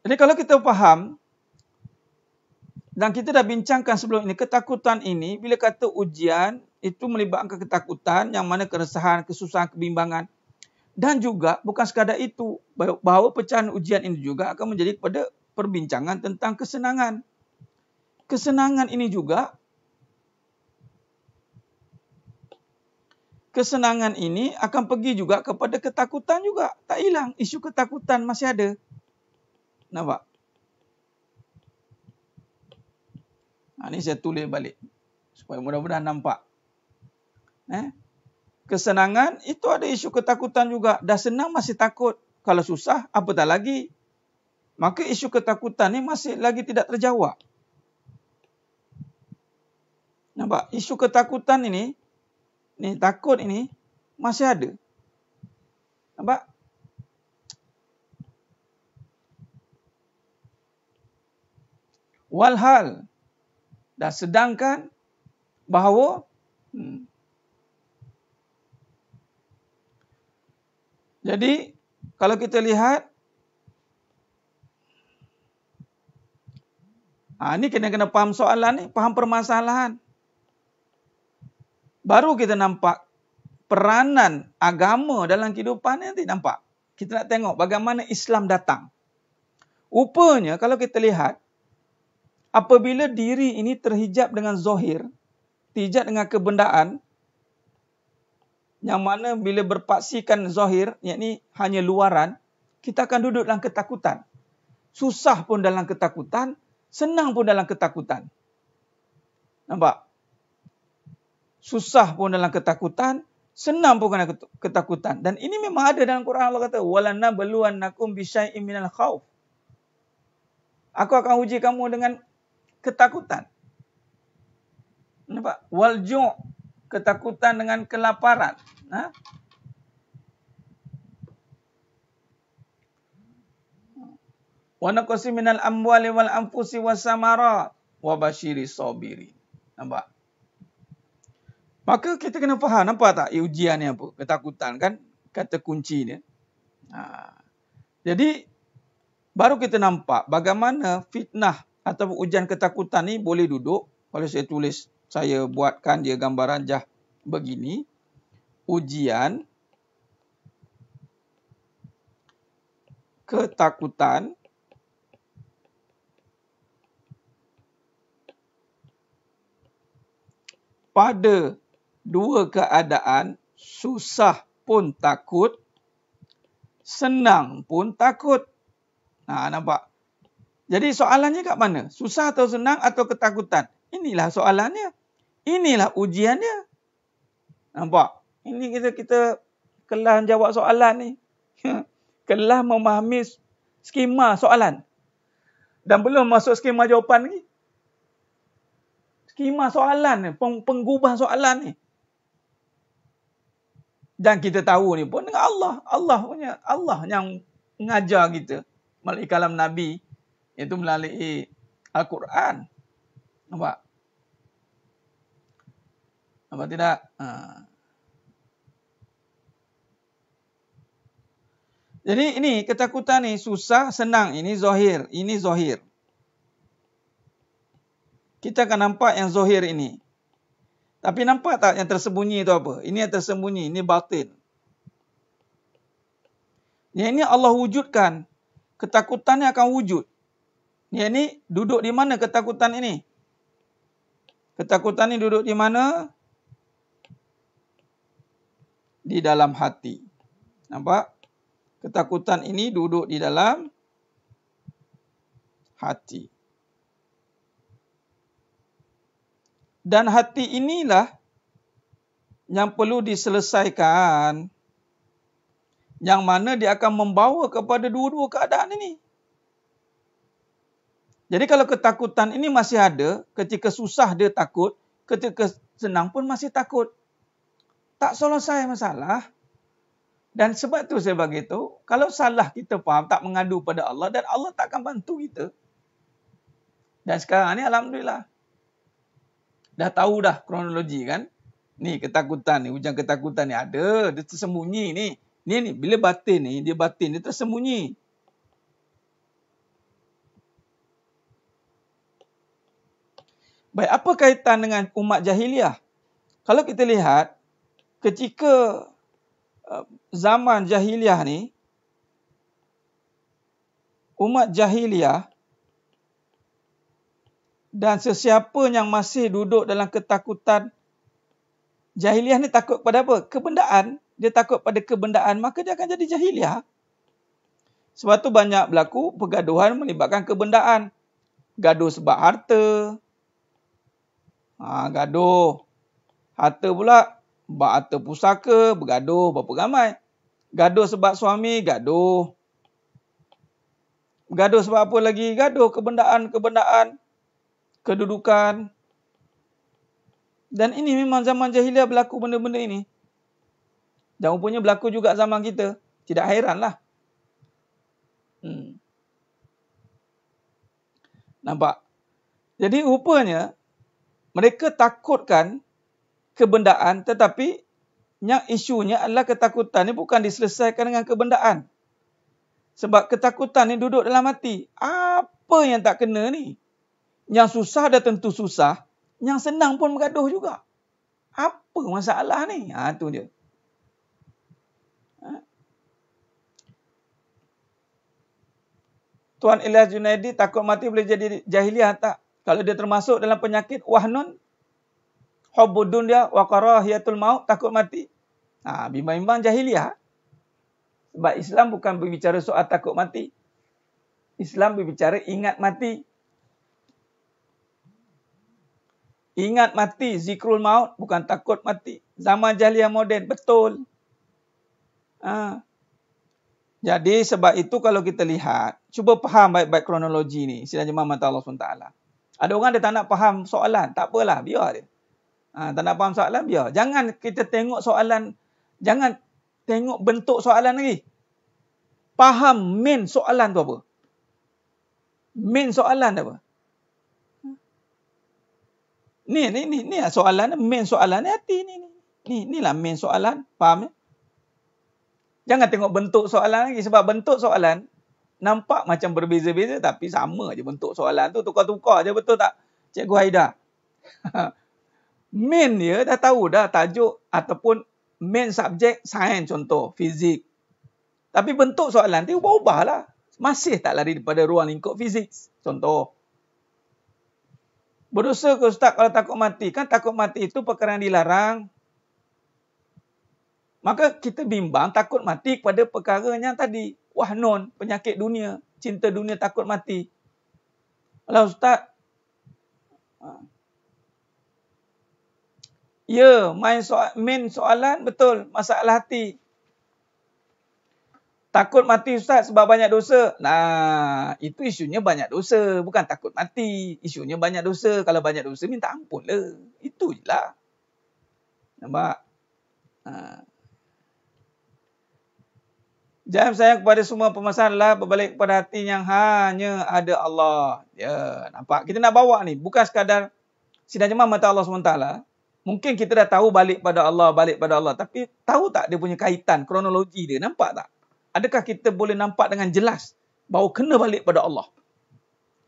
Jadi kalau kita faham, dan kita dah bincangkan sebelum ini, ketakutan ini, bila kata ujian, itu melibatkan ketakutan, yang mana keresahan, kesusahan, kebimbangan. Dan juga bukan sekadar itu, bahawa pecahan ujian ini juga akan menjadi kepada perbincangan tentang kesenangan. Kesenangan ini juga, kesenangan ini akan pergi juga kepada ketakutan juga. Tak hilang, isu ketakutan masih ada. Nampak? Ini saya tulis balik supaya mudah-mudahan nampak. Kesenangan itu ada isu ketakutan juga. Dah senang masih takut. Kalau susah, apatah lagi. Maka isu ketakutan ni masih lagi tidak terjawab. Nampak? Isu ketakutan ini, takut ini masih ada. Nampak? Walhal. Dan sedangkan bahawa jadi kalau kita lihat ini kena faham soalan ni, faham permasalahan. Baru kita nampak peranan agama dalam kehidupan ni, nanti nampak. Kita nak tengok bagaimana Islam datang. Rupanya kalau kita lihat, apabila diri ini terhijab dengan zahir, terhijab dengan kebendaan, yang mana bila berpaksikan zahir, yakni hanya luaran, kita akan duduk dalam ketakutan. Susah pun dalam ketakutan, senang pun dalam ketakutan. Nampak? Susah pun dalam ketakutan, senang pun dalam ketakutan. Dan ini memang ada dalam Quran. Allah kata, وَلَنَبْلُوَنَّكُمْ بِشَيْءٍ مِنَ الْخَوْفِ. Aku akan uji kamu dengan ketakutan. Nampak? Wal-ju', ketakutan dengan kelaparan. Wa naqsi minal amwali wal anfusi was samarat wa basyiris sabirin. Nampak? Maka kita kena faham, nampak tak ujian ni apa? Ketakutan kan kata kunci ni. Jadi baru kita nampak bagaimana fitnah atau ujian ketakutan ni boleh duduk. Kalau saya buatkan dia gambar ranjah begini. Ujian ketakutan pada dua keadaan, susah pun takut, senang pun takut. Nampak? Jadi soalannya kat mana? Susah atau senang atau ketakutan? Inilah soalannya. Inilah ujiannya. Nampak? Ini kita kelas jawab soalan ni. Kelas memahami skema soalan. Dan belum masuk skema jawapan lagi. Skema soalan ni, penggubah soalan ni. Dan kita tahu ni pun dengan Allah yang mengajar kita melalui kalam Nabi, iaitu melalui Al-Quran. Nampak? Nampak tidak? Jadi ini ketakutan ni susah, senang. Ini zahir. Ini zahir. Kita akan nampak yang zahir ini. Tapi nampak tak yang tersembunyi itu apa? Ini yang tersembunyi. Ini batin. Yang ini Allah wujudkan. Ketakutannya akan wujud. Yang ini duduk di mana ketakutan ini? Ketakutan ini duduk di mana? Di dalam hati. Nampak? Ketakutan ini duduk di dalam hati. Dan hati inilah yang perlu diselesaikan. Yang mana dia akan membawa kepada dua-dua keadaan ini. Jadi kalau ketakutan ini masih ada, ketika susah dia takut, ketika senang pun masih takut. Tak selesai masalah. Dan sebab tu saya bagi tahu, kalau salah kita faham, tak mengadu pada Allah, dan Allah tak akan bantu kita. Dan sekarang ni Alhamdulillah. Dah tahu dah kronologi kan. Ni ketakutan ni, hujang ketakutan ni ada, dia tersembunyi ni. Ni bila batin ni, dia tersembunyi. Baik, apa kaitan dengan umat jahiliah? Kalau kita lihat, ketika zaman jahiliah ni, umat jahiliah dan sesiapa yang masih duduk dalam ketakutan, jahiliah ni takut pada apa? Kebendaan. Dia takut pada kebendaan, maka dia akan jadi jahiliah. Sebab tu banyak berlaku pergaduhan melibatkan kebendaan. Gaduh sebab harta. Gaduh. Harta pula, harta pusaka, bergaduh berapa ramai. Gaduh sebab suami, gaduh. Gaduh sebab apa lagi? Gaduh kebendaan, kedudukan. Dan ini memang zaman jahiliah berlaku benda-benda ini. Dan rupanya berlaku juga zaman kita. Tidak heranlah. Nampak? Jadi rupanya, mereka takutkan kebendaan, tetapi yang isunya adalah ketakutan ni bukan diselesaikan dengan kebendaan. Sebab ketakutan ni duduk dalam hati. Apa yang tak kena ni? Yang susah dah tentu susah. Yang senang pun bergaduh juga. Apa masalah ni? Itu dia. Tuan Ilyas Junaidi takut mati boleh jadi jahiliah tak? Kalau dia termasuk dalam penyakit wahnun, hubbud dunya wa karahiyatul maut, takut mati. Bimbang-bimbang jahiliah. Sebab Islam bukan berbicara soal takut mati. Islam berbicara ingat mati. Ingat mati, zikrul maut, bukan takut mati. Zaman jahiliah moden, betul. Jadi sebab itu kalau kita lihat, cuba faham baik-baik kronologi ni. Sidang jemaah mata Allah SWT. Ada orang dia tak nak faham soalan, tak apalah, biar dia. Tak nak faham soalan, biar. Jangan kita tengok soalan, jangan tengok bentuk soalan lagi. Faham main soalan tu apa. Main soalan apa. Ni soalan, main soalan ni hati ni. Inilah main soalan, faham ya? Jangan tengok bentuk soalan lagi. Sebab bentuk soalan nampak macam berbeza-beza tapi sama je bentuk soalan tu. Tukar-tukar je, betul tak Cikgu Haida? Main dia dah tahu dah tajuk ataupun main subjek sains contoh, fizik. Tapi bentuk soalan tu ubah-ubah lah. Masih tak lari daripada ruang lingkup fizik. Contoh. Berdosa ke Ustaz kalau takut mati? Kan takut mati itu perkara yang dilarang. Maka kita bimbang takut mati kepada perkara yang tadi. Wahnun, penyakit dunia. Cinta dunia, takut mati. Alah Ustaz. Ya, main soalan betul. Masalah hati. Takut mati Ustaz sebab banyak dosa. Nah, itu isunya banyak dosa. Bukan takut mati. Isunya banyak dosa. Kalau banyak dosa, minta ampun lah. Itu je lah. Nampak? Jangan sayang kepada semua permasalahan, berbalik kepada hati yang hanya ada Allah. Ya, nampak? Kita nak bawa ni. Bukan sekadar sidang jemaah mata Allah SWT. Mungkin kita dah tahu balik pada Allah. Tapi tahu tak dia punya kaitan, kronologi dia? Nampak tak? Adakah kita boleh nampak dengan jelas bahawa kena balik pada Allah?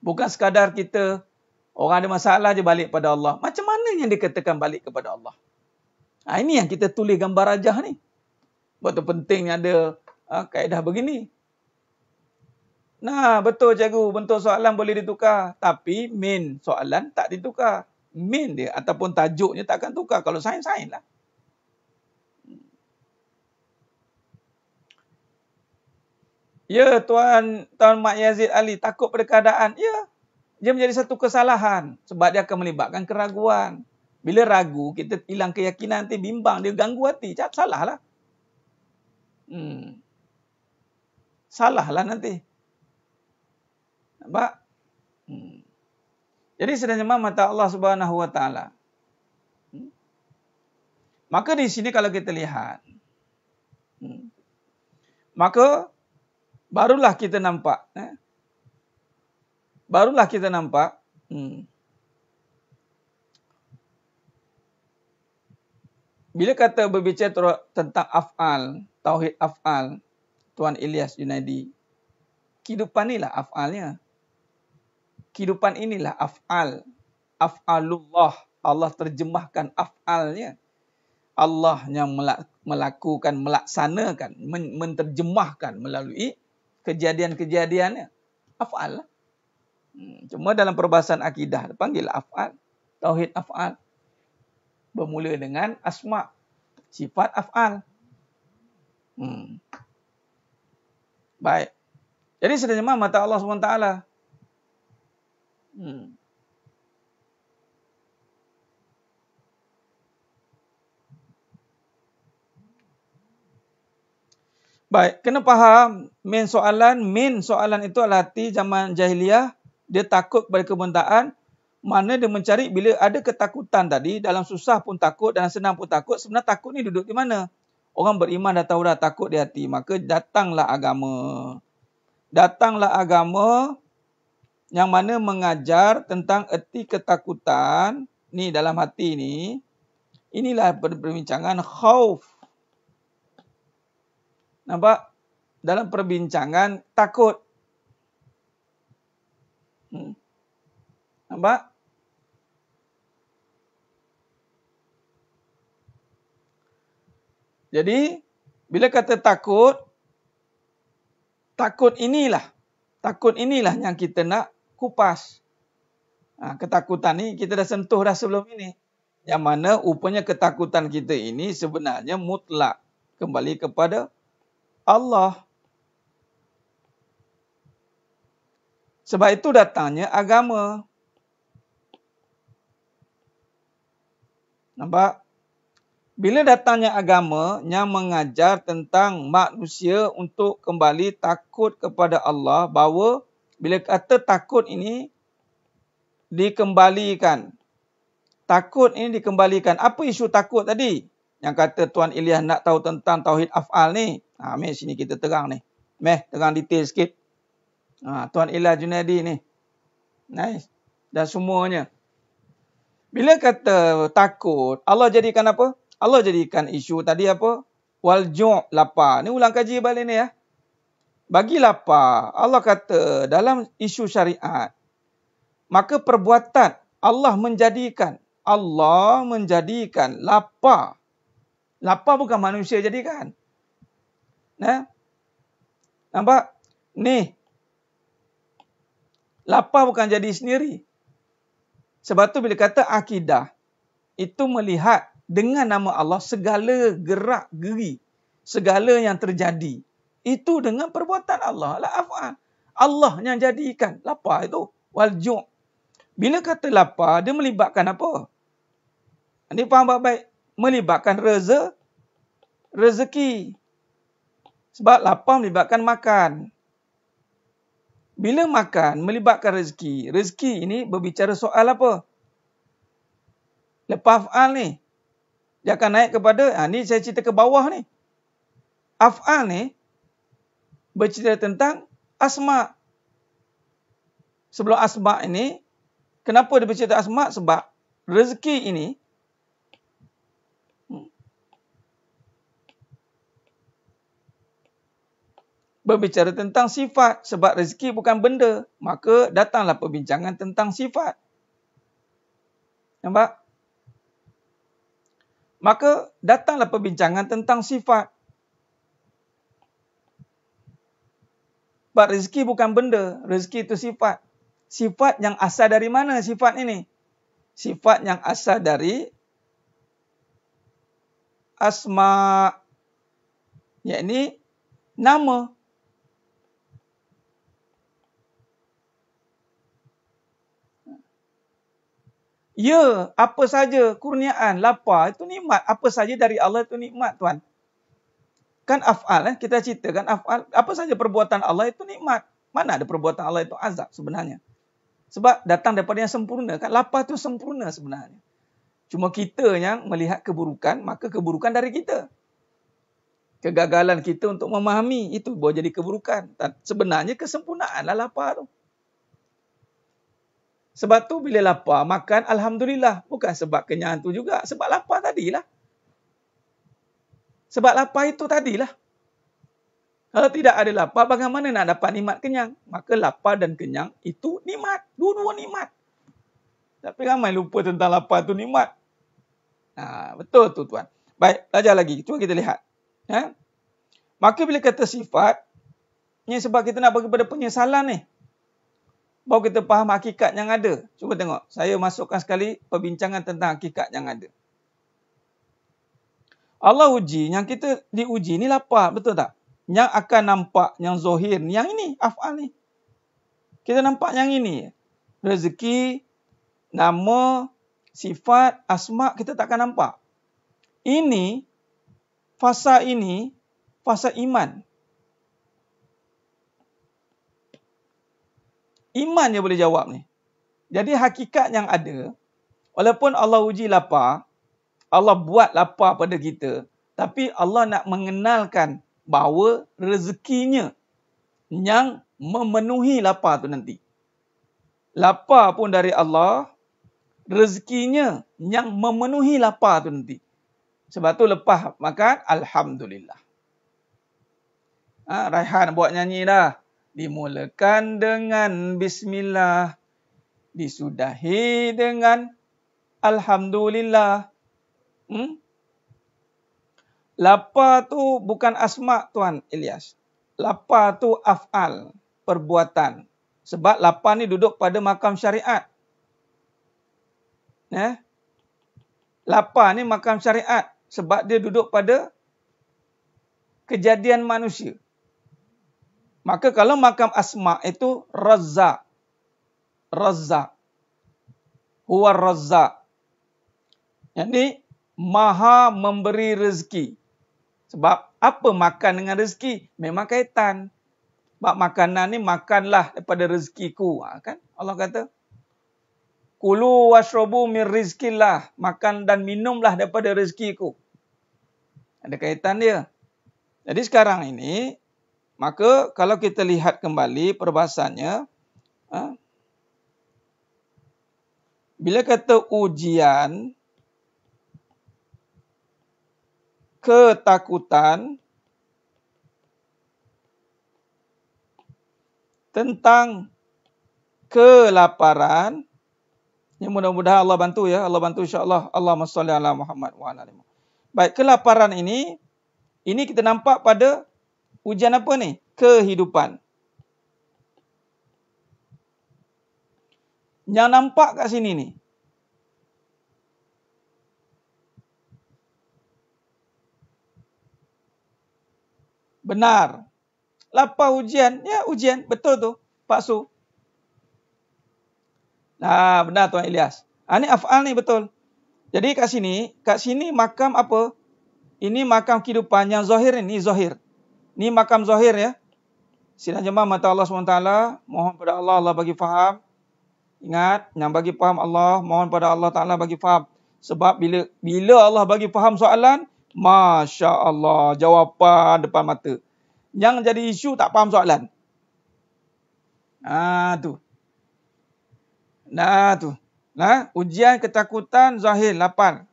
Bukan sekadar kita, orang ada masalah je balik pada Allah. Macam mana yang dikatakan balik kepada Allah? Ini yang kita tulis gambar rajah ni. Betul pentingnya ada kaedah begini. Nah, betul cikgu. Bentuk soalan boleh ditukar. Tapi main soalan tak ditukar. Main dia ataupun tajuknya takkan tukar. Kalau sains lah. Ya, Tuan Mak Yazid Ali takut pada keadaan. Ya, dia menjadi satu kesalahan. Sebab dia akan melibatkan keraguan. Bila ragu, kita hilang keyakinan, nanti bimbang. Dia ganggu hati. Salah lah. Salah lah nanti. Nampak? Jadi sidang jemaah mata Allah Subhanahu Wa Taala. Maka di sini kalau kita lihat, maka barulah kita nampak. Barulah kita nampak. Bila kata berbicara tentang af'al, tauhid af'al, Tuan Ilyas Junaidi, kehidupan inilah af'alnya. Kehidupan inilah af'al. Af'alullah. Allah terjemahkan af'alnya. Allah yang melakukan, melaksanakan, menterjemahkan melalui kejadian-kejadiannya. Af'al. Cuma dalam perbahasan akidah, panggil af'al. Tauhid af'al. Bermula dengan asma'. Sifat af'al. Baik. Jadi sidang jemaah mata Allah SWT. Baik, kena faham main soalan itu adalah hati zaman jahiliah. Dia takut kepada kebentaan. Mana dia mencari bila ada ketakutan tadi, dalam susah pun takut, dalam senang pun takut. Sebenarnya takut ni duduk di mana? Orang beriman dah tahu dah takut di hati. Maka datanglah agama. Datanglah agama yang mana mengajar tentang erti ketakutan ni dalam hati ni. Inilah perbincangan khauf. Nampak? Dalam perbincangan takut. Nampak? Jadi, bila kata takut inilah yang kita nak kupas. Ketakutan ni kita dah sentuh dah sebelum ini. Yang mana rupanya ketakutan kita ini sebenarnya mutlak. Kembali kepada Allah. Sebab itu datangnya agama. Nampak? Bila datangnya agama yang mengajar tentang manusia untuk kembali takut kepada Allah, bahawa bila kata takut ini dikembalikan. Takut ini dikembalikan. Apa isu takut tadi? Yang kata Tuan Ilyas nak tahu tentang tauhid af'al ni. Meh sini kita terang ni. Terang detail sikit. Tuan Ilyas Junaidi ni. Nice. Dan semuanya. Bila kata takut, Allah jadikan apa? Allah jadikan isu tadi apa? Wal-ju' lapar. Ni ulang kaji balik ni ya. Bagi lapar. Allah kata dalam isu syariat. Maka perbuatan Allah menjadikan lapar. Lapar bukan manusia jadikan. Nampak? Ni. Lapar bukan jadi sendiri. Sebab tu bila kata akidah. Itu melihat dengan nama Allah segala gerak geri, segala yang terjadi itu dengan perbuatan Allah. La af'al. Allah yang jadikan lapar itu. Wal ju'. Bila kata lapar, dia melibatkan apa? Ini faham baik-baik. Melibatkan rezeki. Sebab lapar melibatkan makan. Bila makan melibatkan rezeki. Rezeki ini berbicara soal apa? Lepas af'al ni. Dia akan naik kepada, ni saya cerita ke bawah ni. Af'al ni bercerita tentang asma'. Sebelum asma' ini, kenapa dia bercerita asma'? Sebab rezeki ini berbicara tentang sifat. Sebab rezeki bukan benda. Maka datanglah perbincangan tentang sifat. Nampak? Maka datanglah perbincangan tentang sifat. Sebab rezeki bukan benda. Rezeki itu sifat. Sifat yang asal dari mana sifat ini? Sifat yang asal dari asma'. Yakni nama. Ya, apa saja kurniaan, lapar itu nikmat. Apa saja dari Allah itu nikmat, tuan. Kan af'al, kita ceritakan af'al. Apa saja perbuatan Allah itu nikmat. Mana ada perbuatan Allah itu azab sebenarnya. Sebab datang daripada yang sempurna. Kan lapar itu sempurna sebenarnya. Cuma kita yang melihat keburukan, maka keburukan dari kita. Kegagalan kita untuk memahami itu boleh jadi keburukan. Sebenarnya kesempurnaanlah lapar tu. Sebab tu bila lapar, makan Alhamdulillah. Bukan sebab kenyang tu juga. Sebab lapar tadilah. Sebab lapar itu tadilah. Kalau tidak ada lapar, bagaimana nak dapat nikmat kenyang? Maka lapar dan kenyang itu nikmat. Dua-dua nikmat. Tapi ramai lupa tentang lapar itu nikmat. Betul tu tuan. Baik, belajar lagi. Cuba kita lihat. Maka bila kata sifat, ni sebab kita nak bagi pada penyesalan ni. Baru kita faham hakikat yang ada. Cuba tengok. Saya masukkan sekali perbincangan tentang hakikat yang ada. Allah uji. Yang kita diuji ni lapar. Betul tak? Yang akan nampak. Yang zohir. Yang ini. Af'al ni. Kita nampak yang ini. Rezeki. Nama. Sifat. Asma' kita takkan nampak. Ini. Fasa ini. Fasa iman. Iman dia boleh jawab ni. Jadi hakikat yang ada, walaupun Allah uji lapar, Allah buat lapar pada kita, tapi Allah nak mengenalkan bahawa rezekinya yang memenuhi lapar tu nanti. Lapar pun dari Allah, rezekinya yang memenuhi lapar tu nanti. Sebab tu lepas makan, Alhamdulillah. Raihan buat nyanyi dah. Dimulakan dengan Bismillah. Disudahi dengan Alhamdulillah. Lapar tu bukan asma' tuan Ilyas. Lapar tu af'al. Perbuatan. Sebab lapar ni duduk pada makam syariat. Lapar ni makam syariat. Sebab dia duduk pada kejadian manusia. Maka kalau makam asma' itu Razzaq. Razzaq. Huwa Razzaq. Jadi maha memberi rezeki. Sebab apa makan dengan rezeki? Memang kaitan. Sebab makanan ni makanlah daripada rezekiku. Kan? Allah kata. Kulu washrabu min rizkillah. Makan dan minumlah daripada rezekiku. Ada kaitan dia. Jadi sekarang ini, maka kalau kita lihat kembali perbahasannya, bila kata ujian, ketakutan, tentang kelaparan, ini mudah-mudahan Allah bantu ya, Allah bantu insya-Allah. Allahumma shalli ala Muhammad wa ala ali Muhammad. Baik, kelaparan ini kita nampak pada ujian apa ni? Kehidupan. Yang nampak kat sini ni. Benar. Lapar ujian. Ya, ujian. Betul tu, Pak Su. Nah, benar Tuan Ilyas. Ini af'al ni betul. Jadi kat sini makam apa? Ini makam kehidupan yang zahir ni, zahir. Ni makam zahir ya. Sidang jemaah mata Allah SWT, mohon pada Allah, Allah bagi faham. Ingat, yang bagi faham Allah, mohon pada Allah Ta'ala bagi faham. Sebab bila Allah bagi faham soalan, Masya Allah, jawapan depan mata. Yang jadi isu tak faham soalan. Tu. Ujian ketakutan zahir, lapar.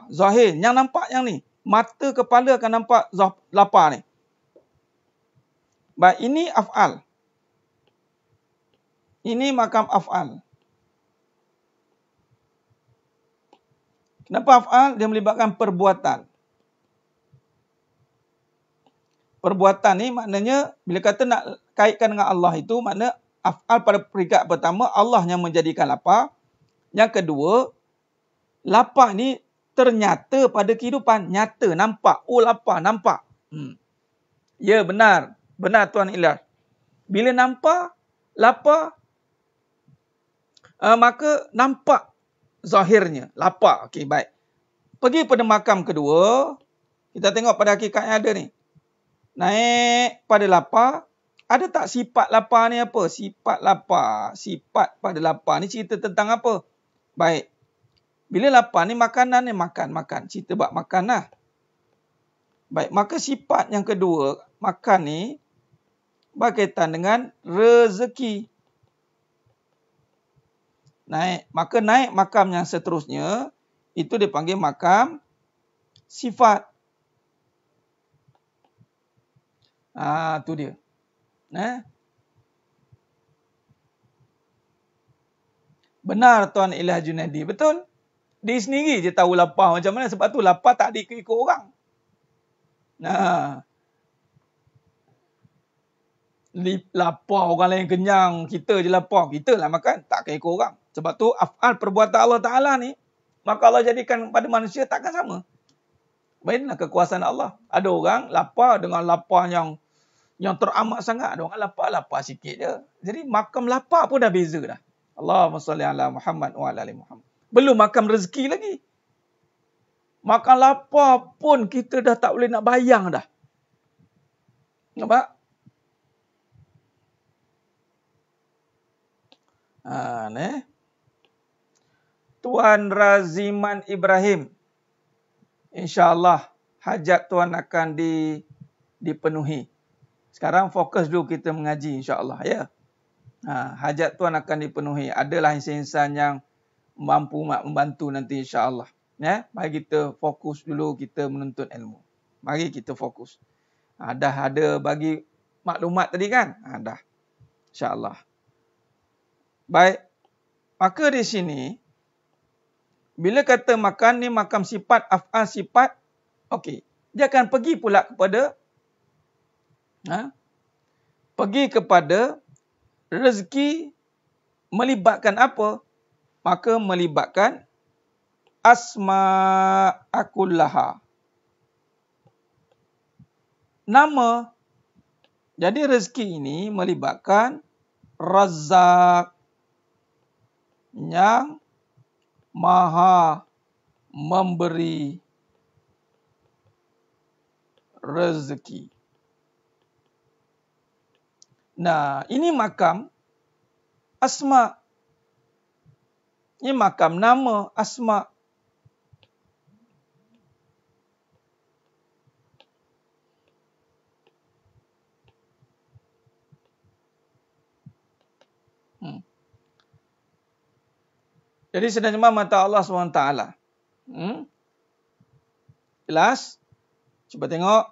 Zahir, yang nampak yang ni. Mata kepala akan nampak lapar ni. Baik, ini af'al. Ini makam af'al. Kenapa af'al? Dia melibatkan perbuatan. Perbuatan ni maknanya, bila kata nak kaitkan dengan Allah itu, makna af'al pada peringkat pertama, Allah yang menjadikan lapar. Yang kedua, lapar ni ternyata pada kehidupan. Nyata, nampak. Oh, lapar, nampak. Ya, benar. Benar Tuan Ilyas. Bila nampak lapar, maka nampak zahirnya lapar. Okey, baik. Pergi pada makam kedua, kita tengok pada hakikat yang ada ni. Naik pada lapar, ada tak sifat lapar ni apa? Sifat lapar, sifat pada lapar ni cerita tentang apa? Baik. Bila lapar ni makanan ni makan. Cerita bab makan lah. Baik, maka sifat yang kedua, makan ni berkaitan dengan rezeki. Maka naik makam yang seterusnya, itu dipanggil makam sifat. Tu dia. Benar Tuan Ilyas Junaidi, betul. Dia sendiri je tahu lapar macam mana. Sebab tu lapar tak diikut orang. Lapar orang lain kenyang, kita je lapar. Kita lah makan, tak akan ikut orang. Sebab tu af'al perbuatan Allah Ta'ala ni, maka Allah jadikan pada manusia takkan sama. Inilah kekuasaan Allah. Ada orang lapar dengan lapar yang teramat sangat. Ada orang lapar sikit je. Jadi makam lapar pun dah beza dah. Allahumma salli ala Muhammad wa ala ali Muhammad. Belum makam rezeki lagi. Makan lapar pun kita dah tak boleh nak bayang dah. Nampak? Tuan Raziman Ibrahim. InsyaAllah hajat tuan akan dipenuhi. Sekarang fokus dulu kita mengaji insyaAllah ya. Hajat tuan akan dipenuhi. Adalah insan-insan yang mampu membantu nanti insyaAllah. Ya, mari kita fokus dulu kita menuntut ilmu. Mari kita fokus. Dah ada bagi maklumat tadi kan? Dah. InsyaAllah. Baik. Maka di sini, bila kata makan ni makam sifat, af'al sifat, okey. Dia akan pergi pula kepada rezeki melibatkan apa? Maka melibatkan asma'akullaha. Nama. Jadi rezeki ini melibatkan Razzaq yang maha memberi rezeki. Ini makam asma. Ini makam nama asma. Jadi sedang jemaah mata Allah SWT. Jelas? Cuba tengok.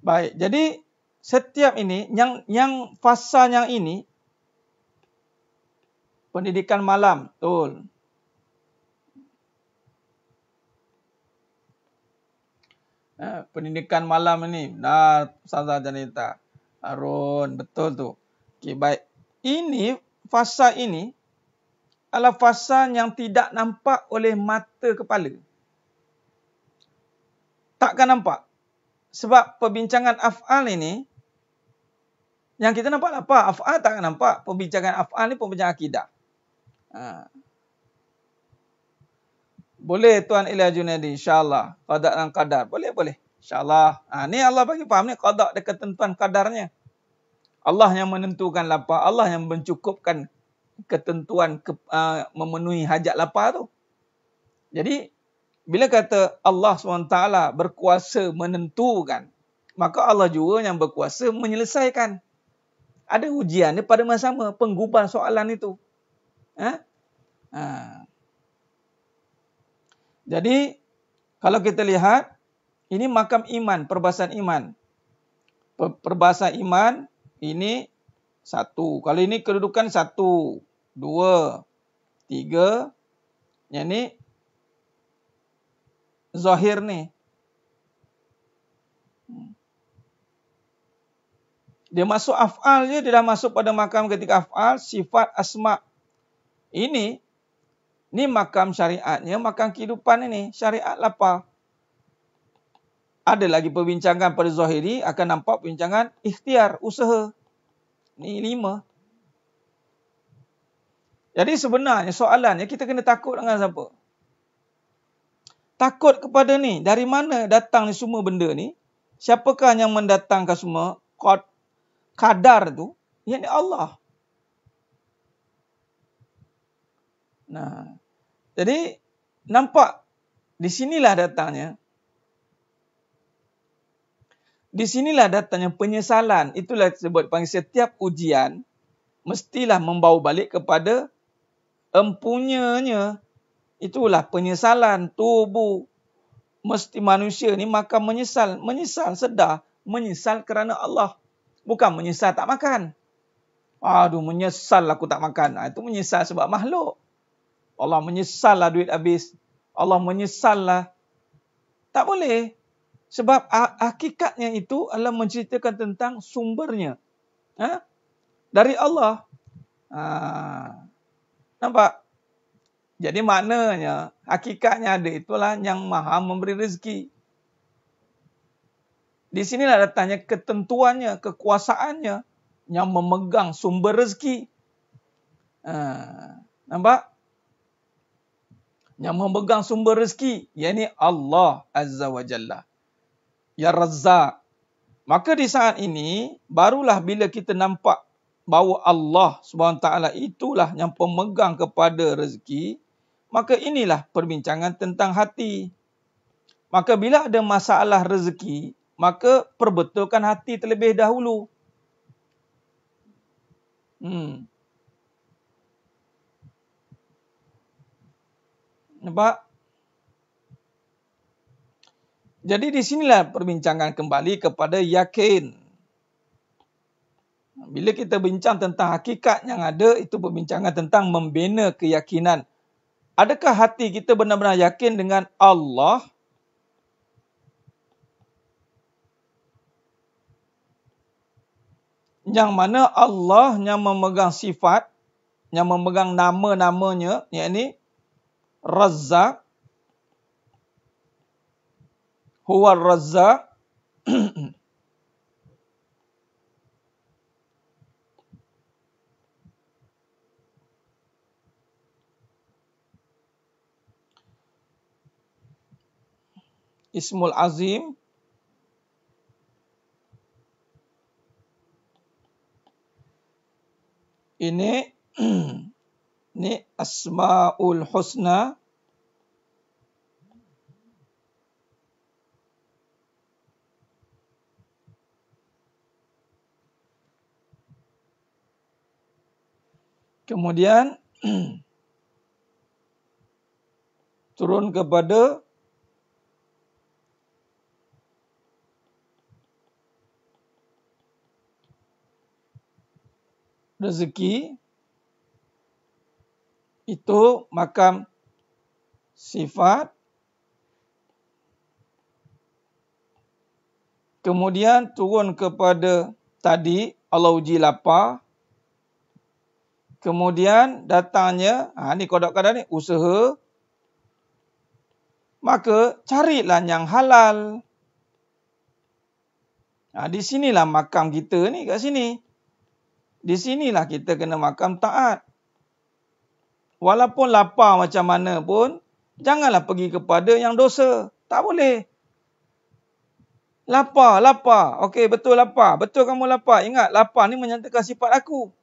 Baik, jadi setiap ini, yang fasa yang ini, pendidikan malam, betul. Pendidikan malam ini, benar Ustazah Janita. Harun, betul tu. Okey, baik. Ini, fasa ini, al-lafazan yang tidak nampak oleh mata kepala. Takkan nampak. Sebab perbincangan af'al ini, yang kita nampak apa? Af'al takkan nampak. Perbincangan af'al ni perbincangan akidah. Boleh Tuan Ilya Junaidi, insyaAllah. Qada' dan qadar. Boleh. InsyaAllah. Ni Allah bagi faham ni, qada' dan ketentuan qadarnya. Allah yang menentukan lapar. Allah yang mencukupkan ketentuan memenuhi hajat lapar tu. Jadi, bila kata Allah SWT berkuasa menentukan, maka Allah juga yang berkuasa menyelesaikan. Ada ujian dia pada masa sama, penggubar soalan itu. Jadi, kalau kita lihat, ini makam iman, perbahasan iman. Perbahasan iman, ini 1. Kalau ini kedudukan 1, 2, 3. Yang ni, zahir ni. Dia masuk af'al je, dia dah masuk pada makam ketika af'al, sifat, asma'. Ini makam syariatnya, makam kehidupan ini, syariat lapar. Ada lagi perbincangan pada zahiri, akan nampak perbincangan ikhtiar, usaha. Ini 5. Jadi sebenarnya soalannya, kita kena takut dengan siapa? Takut kepada ni. Dari mana datang ni semua benda ni? Siapakah yang mendatangkan semua? Kadar tu, yang ni Allah. Nah, jadi nampak di sinilah datangnya. Di sinilah datangnya penyesalan. Itulah sebut panggil setiap ujian mestilah membawa balik kepada empunyanya. Itulah penyesalan tubuh. Mesti manusia ni makan menyesal. Menyesal sedar. Menyesal kerana Allah. Bukan menyesal tak makan. Aduh, menyesal aku tak makan. Itu menyesal sebab makhluk. Allah menyesal lah duit habis. Allah menyesal lah. Tak boleh. Sebab hakikatnya itu adalah menceritakan tentang sumbernya. Dari Allah. Nampak? Jadi maknanya, hakikatnya ada itulah yang maha memberi rezeki. Di sinilah datangnya ketentuannya, kekuasaannya yang memegang sumber rezeki. Nampak? Yang memegang sumber rezeki, yakni Allah Azza wa Jalla. Ya Razzaq. Maka di saat ini, barulah bila kita nampak bahawa Allah SWT itulah yang pemegang kepada rezeki, maka inilah perbincangan tentang hati. Maka bila ada masalah rezeki, maka perbetulkan hati terlebih dahulu. Nampak? Jadi di sinilah perbincangan kembali kepada yakin. Bila kita bincang tentang hakikat yang ada, itu perbincangan tentang membina keyakinan. Adakah hati kita benar-benar yakin dengan Allah? Yang mana Allah yang memegang sifat, yang memegang nama-namanya, yakni Razzaq, Huwa Razzaq, Ismul Azim, ini Asmaul Husna, kemudian turun kepada rezeki, itu makam sifat. Kemudian turun kepada tadi Allah uji lapar. Kemudian datangnya, ni kodok-kodok ni, usaha. Maka carilah yang halal. Di sinilah makam kita ni, kat sini. Di sinilah kita kena makam taat. Walaupun lapar macam mana pun, janganlah pergi kepada yang dosa. Tak boleh. Lapar. Okey, betul lapar. Betul kamu lapar. Ingat, lapar ni menyatakan sifat aku.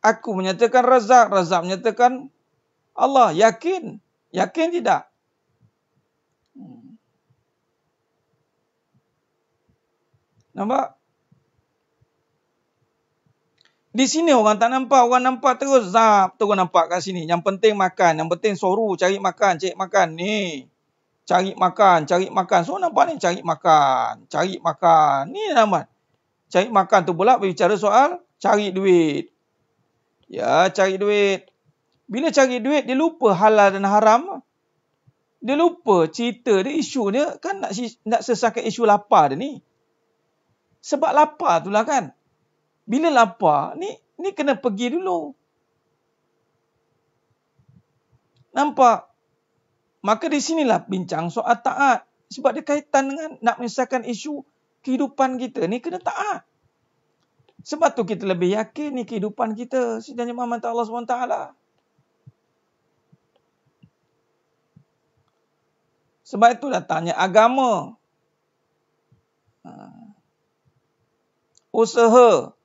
Aku menyatakan Razak. Razak menyatakan Allah. Yakin? Yakin tidak? Nampak? Di sini orang tak nampak. Orang nampak terus. Terus nampak kat sini. Yang penting makan. Yang penting soru cari makan. Cik makan. Ni. Cari makan. So nampak ni. Cari makan. Ni nama. Cari makan tu pula berbicara soal cari duit. Ya, cari duit. Bila cari duit, dia lupa halal dan haram. Dia lupa cerita dia, isu dia kan nak selesaikan isu lapar dia ni. Sebab lapar tu lah kan. Bila lapar, ni kena pergi dulu. Nampak? Maka di sinilah bincang soal taat. Sebab dia kaitan dengan nak menyelesaikan isu kehidupan kita ni kena taat. Sebab tu kita lebih yakin ni kehidupan kita. Sebenarnya Muhammad Allah SWT. Sebab itu datangnya agama. Usaha.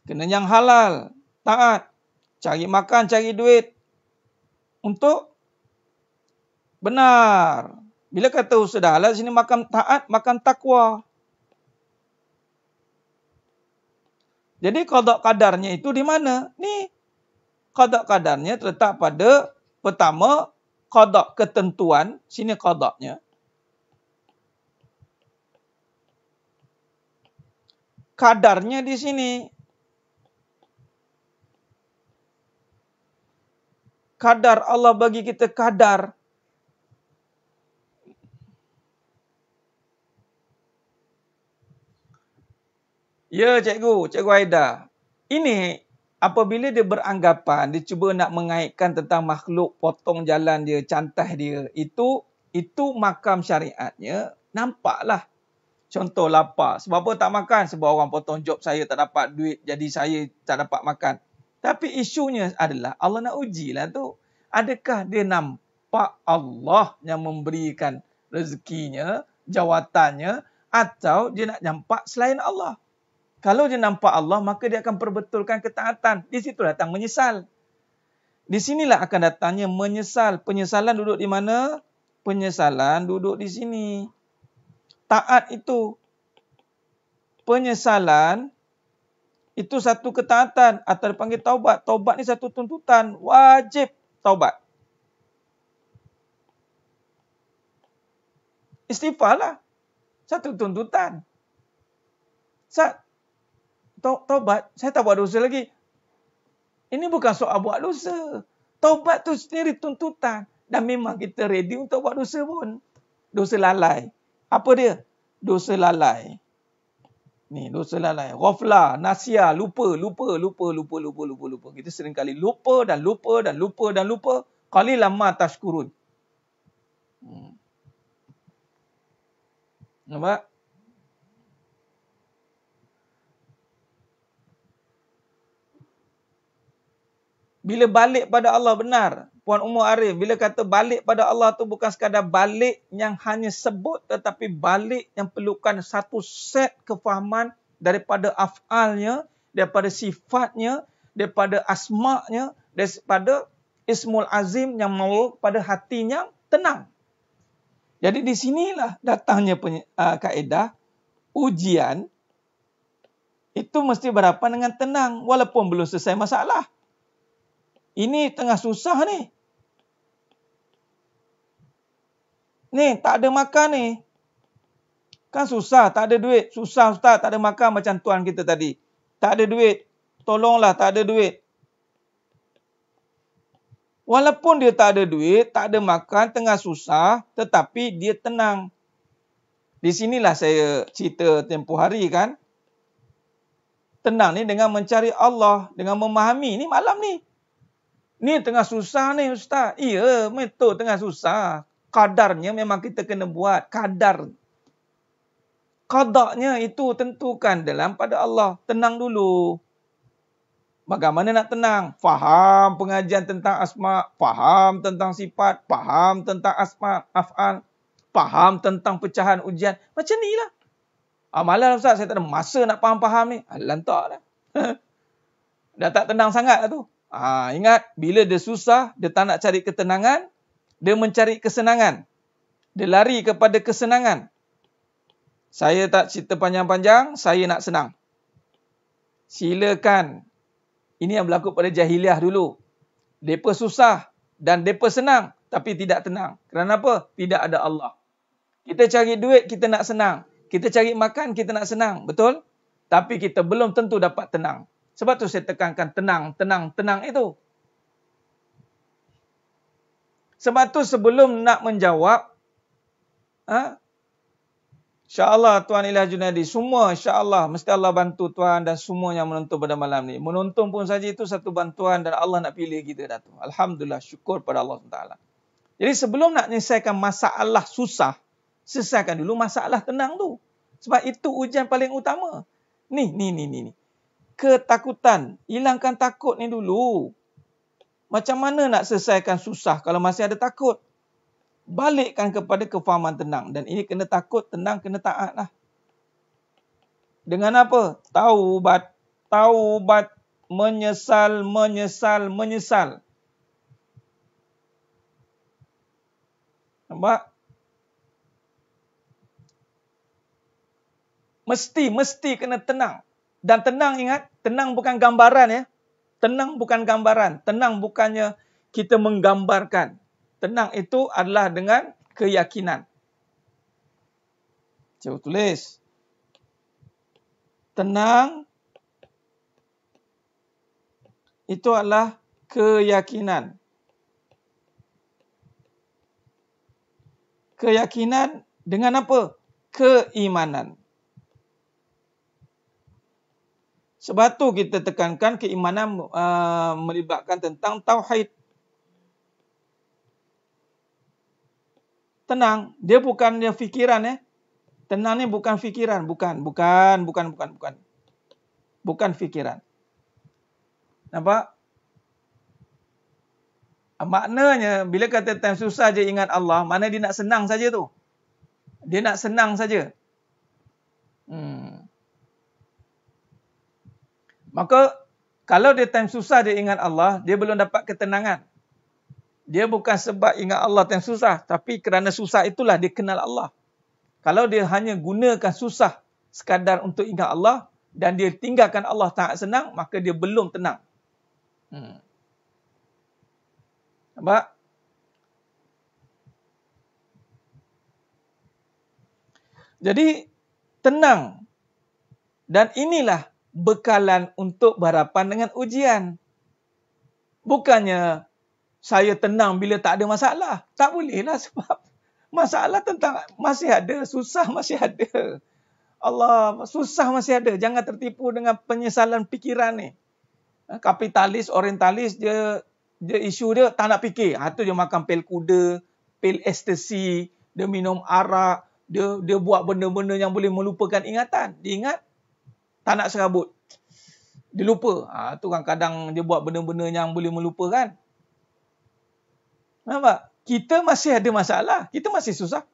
Kena yang halal. Taat. Cari makan, cari duit. Untuk benar. Bila kata usaha halal, sini makan taat, makan takwa. Jadi qada qadarnya itu di mana? Ni. Qada qadarnya terletak pada pertama, qada ketentuan. Sini qadanya. Kadarnya di sini. Kadar Allah bagi kita kadar. Ya, Cikgu Aida. Ini apabila dia beranggapan, dia cuba nak mengaitkan tentang makhluk potong jalan dia, cantah dia, itu makam syariatnya nampaklah. Contoh lapar. Sebab apa tak makan? Sebab orang potong job saya tak dapat duit, jadi saya tak dapat makan. Tapi isunya adalah Allah nak ujilah tu. Adakah dia nampak Allah yang memberikan rezekinya, jawatannya, atau dia nak nampak selain Allah? Kalau dia nampak Allah, maka dia akan perbetulkan ketaatan. Di situ datang menyesal. Di sinilah akan datangnya menyesal. Penyesalan duduk di mana? Penyesalan duduk di sini. Taat itu. Penyesalan itu satu ketaatan atau dipanggil taubat. Taubat ni satu tuntutan. Wajib taubat. Istighfar lah. Satu tuntutan. Taubat, saya tak buat dosa lagi. Ini bukan soal buat dosa. Taubat tu sendiri tuntutan. Dan memang kita ready untuk buat dosa pun. Dosa lalai. Apa dia? Dosa lalai. Ni, dosa lalai. Ghaflah, nasia, lupa. Kita seringkali lupa. Qalilan ma tashkurun. Nampak? Bila balik pada Allah benar. Puan Umar Arif, bila kata balik pada Allah tu bukan sekadar balik yang hanya sebut, tetapi balik yang perlukan satu set kefahaman daripada af'alnya, daripada sifatnya, daripada asma'nya, daripada ismul azim yang mau pada hati yang tenang. Jadi di sinilah datangnya kaedah ujian itu mesti berhadapan dengan tenang walaupun belum selesai masalah. Ini tengah susah ni. Ni tak ada makan ni. Kan susah, tak ada duit. Susah Ustaz, tak ada makan macam tuan kita tadi. Tak ada duit. Tolonglah, tak ada duit. Walaupun dia tak ada duit, tak ada makan, tengah susah, tetapi dia tenang. Di sinilah saya cerita tempoh hari kan. Tenang ni dengan mencari Allah, dengan memahami. Ni malam ni. Ni tengah susah ni Ustaz. Ya, betul tengah susah. Kadarnya memang kita kena buat. Kadar. Qadaknya itu tentukan dalam pada Allah. Tenang dulu. Bagaimana nak tenang? Faham pengajian tentang asma, faham tentang sifat, faham tentang asma, af'al, faham tentang pecahan ujian. Macam ni lah. Malah Ustaz, saya tak ada masa nak faham-faham ni. Lantak dah. Dah tak tenang sangat lah tu. Ingat, bila dia susah, dia tak nak cari ketenangan, dia mencari kesenangan. Dia lari kepada kesenangan. Saya tak cerita panjang-panjang, saya nak senang. Silakan. Ini yang berlaku pada jahiliah dulu. Mereka susah dan mereka senang, tapi tidak tenang. Kerana apa? Tidak ada Allah. Kita cari duit, kita nak senang. Kita cari makan, kita nak senang. Betul? Tapi kita belum tentu dapat tenang. Sebab tu saya tekankan tenang, tenang, tenang itu. Sebab tu sebelum nak menjawab, insya-Allah Tuan Ilyas Junaidi, semua insya-Allah mesti Allah bantu Tuan dan semua yang menonton pada malam ni. Menonton pun saja itu satu bantuan dan Allah nak pilih kita dah tu. Alhamdulillah, syukur pada Allah SWT. Jadi sebelum nak menyelesaikan masalah susah, selesaikan dulu masalah tenang tu. Sebab itu ujian paling utama. Ni. Ketakutan. Hilangkan takut ni dulu. Macam mana nak selesaikan susah kalau masih ada takut? Balikkan kepada kefahaman tenang. Dan ini kena takut, tenang, kena taat lah. Dengan apa? Taubat. Taubat. Menyesal. Nampak? Mesti kena tenang. Dan tenang, ingat, tenang bukan gambaran ya. Tenang bukan gambaran. Tenang bukannya kita menggambarkan. Tenang itu adalah dengan keyakinan. Coba tulis. Tenang itu adalah keyakinan. Keyakinan dengan apa? Keimanan. Sebab tu kita tekankan keimanan melibatkan tentang tauhid. Tenang, dia bukannya fikiran ya. Tenang ni bukan fikiran, bukan fikiran. Nampak? Maknanya bila kata time susah je ingat Allah, mana dia nak senang saja tu. Dia nak senang saja. Maka kalau dia time susah dia ingat Allah, dia belum dapat ketenangan. Dia bukan sebab ingat Allah yang susah, tapi kerana susah itulah dia kenal Allah. Kalau dia hanya gunakan susah sekadar untuk ingat Allah dan dia tinggalkan Allah tak senang, maka dia belum tenang. Nampak? Jadi tenang. Dan inilah bekalan untuk berhadapan dengan ujian. Bukannya saya tenang bila tak ada masalah. Tak bolehlah sebab masalah tentang masih ada, susah masih ada. Allah, susah masih ada. Jangan tertipu dengan penyesalan fikiran ni. Kapitalis, orientalis, dia isu dia tak nak fikir. Tu dia makan pil kuda, pil ekstasi, dia minum arak, dia buat benda-benda yang boleh melupakan ingatan. Dia ingat, tak nak serabut. Dia lupa. Tu kan kadang dia buat benda-benda yang boleh melupakan. Nampak? Kita masih ada masalah. Kita masih susah.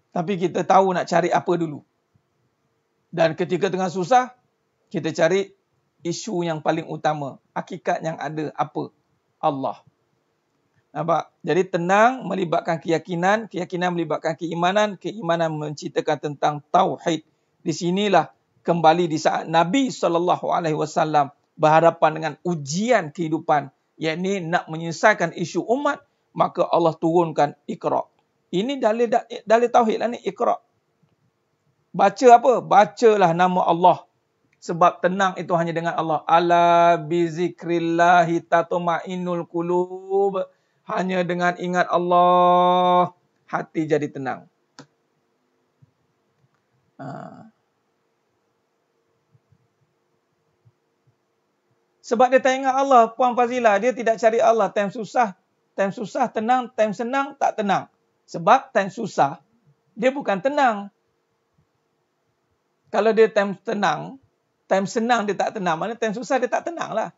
Tapi kita tahu nak cari apa dulu. Dan ketika tengah susah, kita cari isu yang paling utama. Hakikat yang ada apa? Allah. Nampak? Jadi tenang melibatkan keyakinan. Keyakinan melibatkan keimanan. Keimanan menceritakan tentang tauhid. Di sinilah kembali di saat Nabi SAW berhadapan dengan ujian kehidupan. Yakni nak menyelesaikan isu umat, maka Allah turunkan Iqra. Ini dalil tauhid lah ni, Iqra. Baca apa? Bacalah nama Allah. Sebab tenang itu hanya dengan Allah. Ala bizikrillahi tatma'innul qulub. Hanya dengan ingat Allah, hati jadi tenang. Sebab dia tak ingat Allah, Puan Fazila. Dia tidak cari Allah. Time susah tenang. Time senang tak tenang. Sebab time susah, dia bukan tenang. Kalau dia time tenang, time senang dia tak tenang. Mana time susah dia tak tenang lah.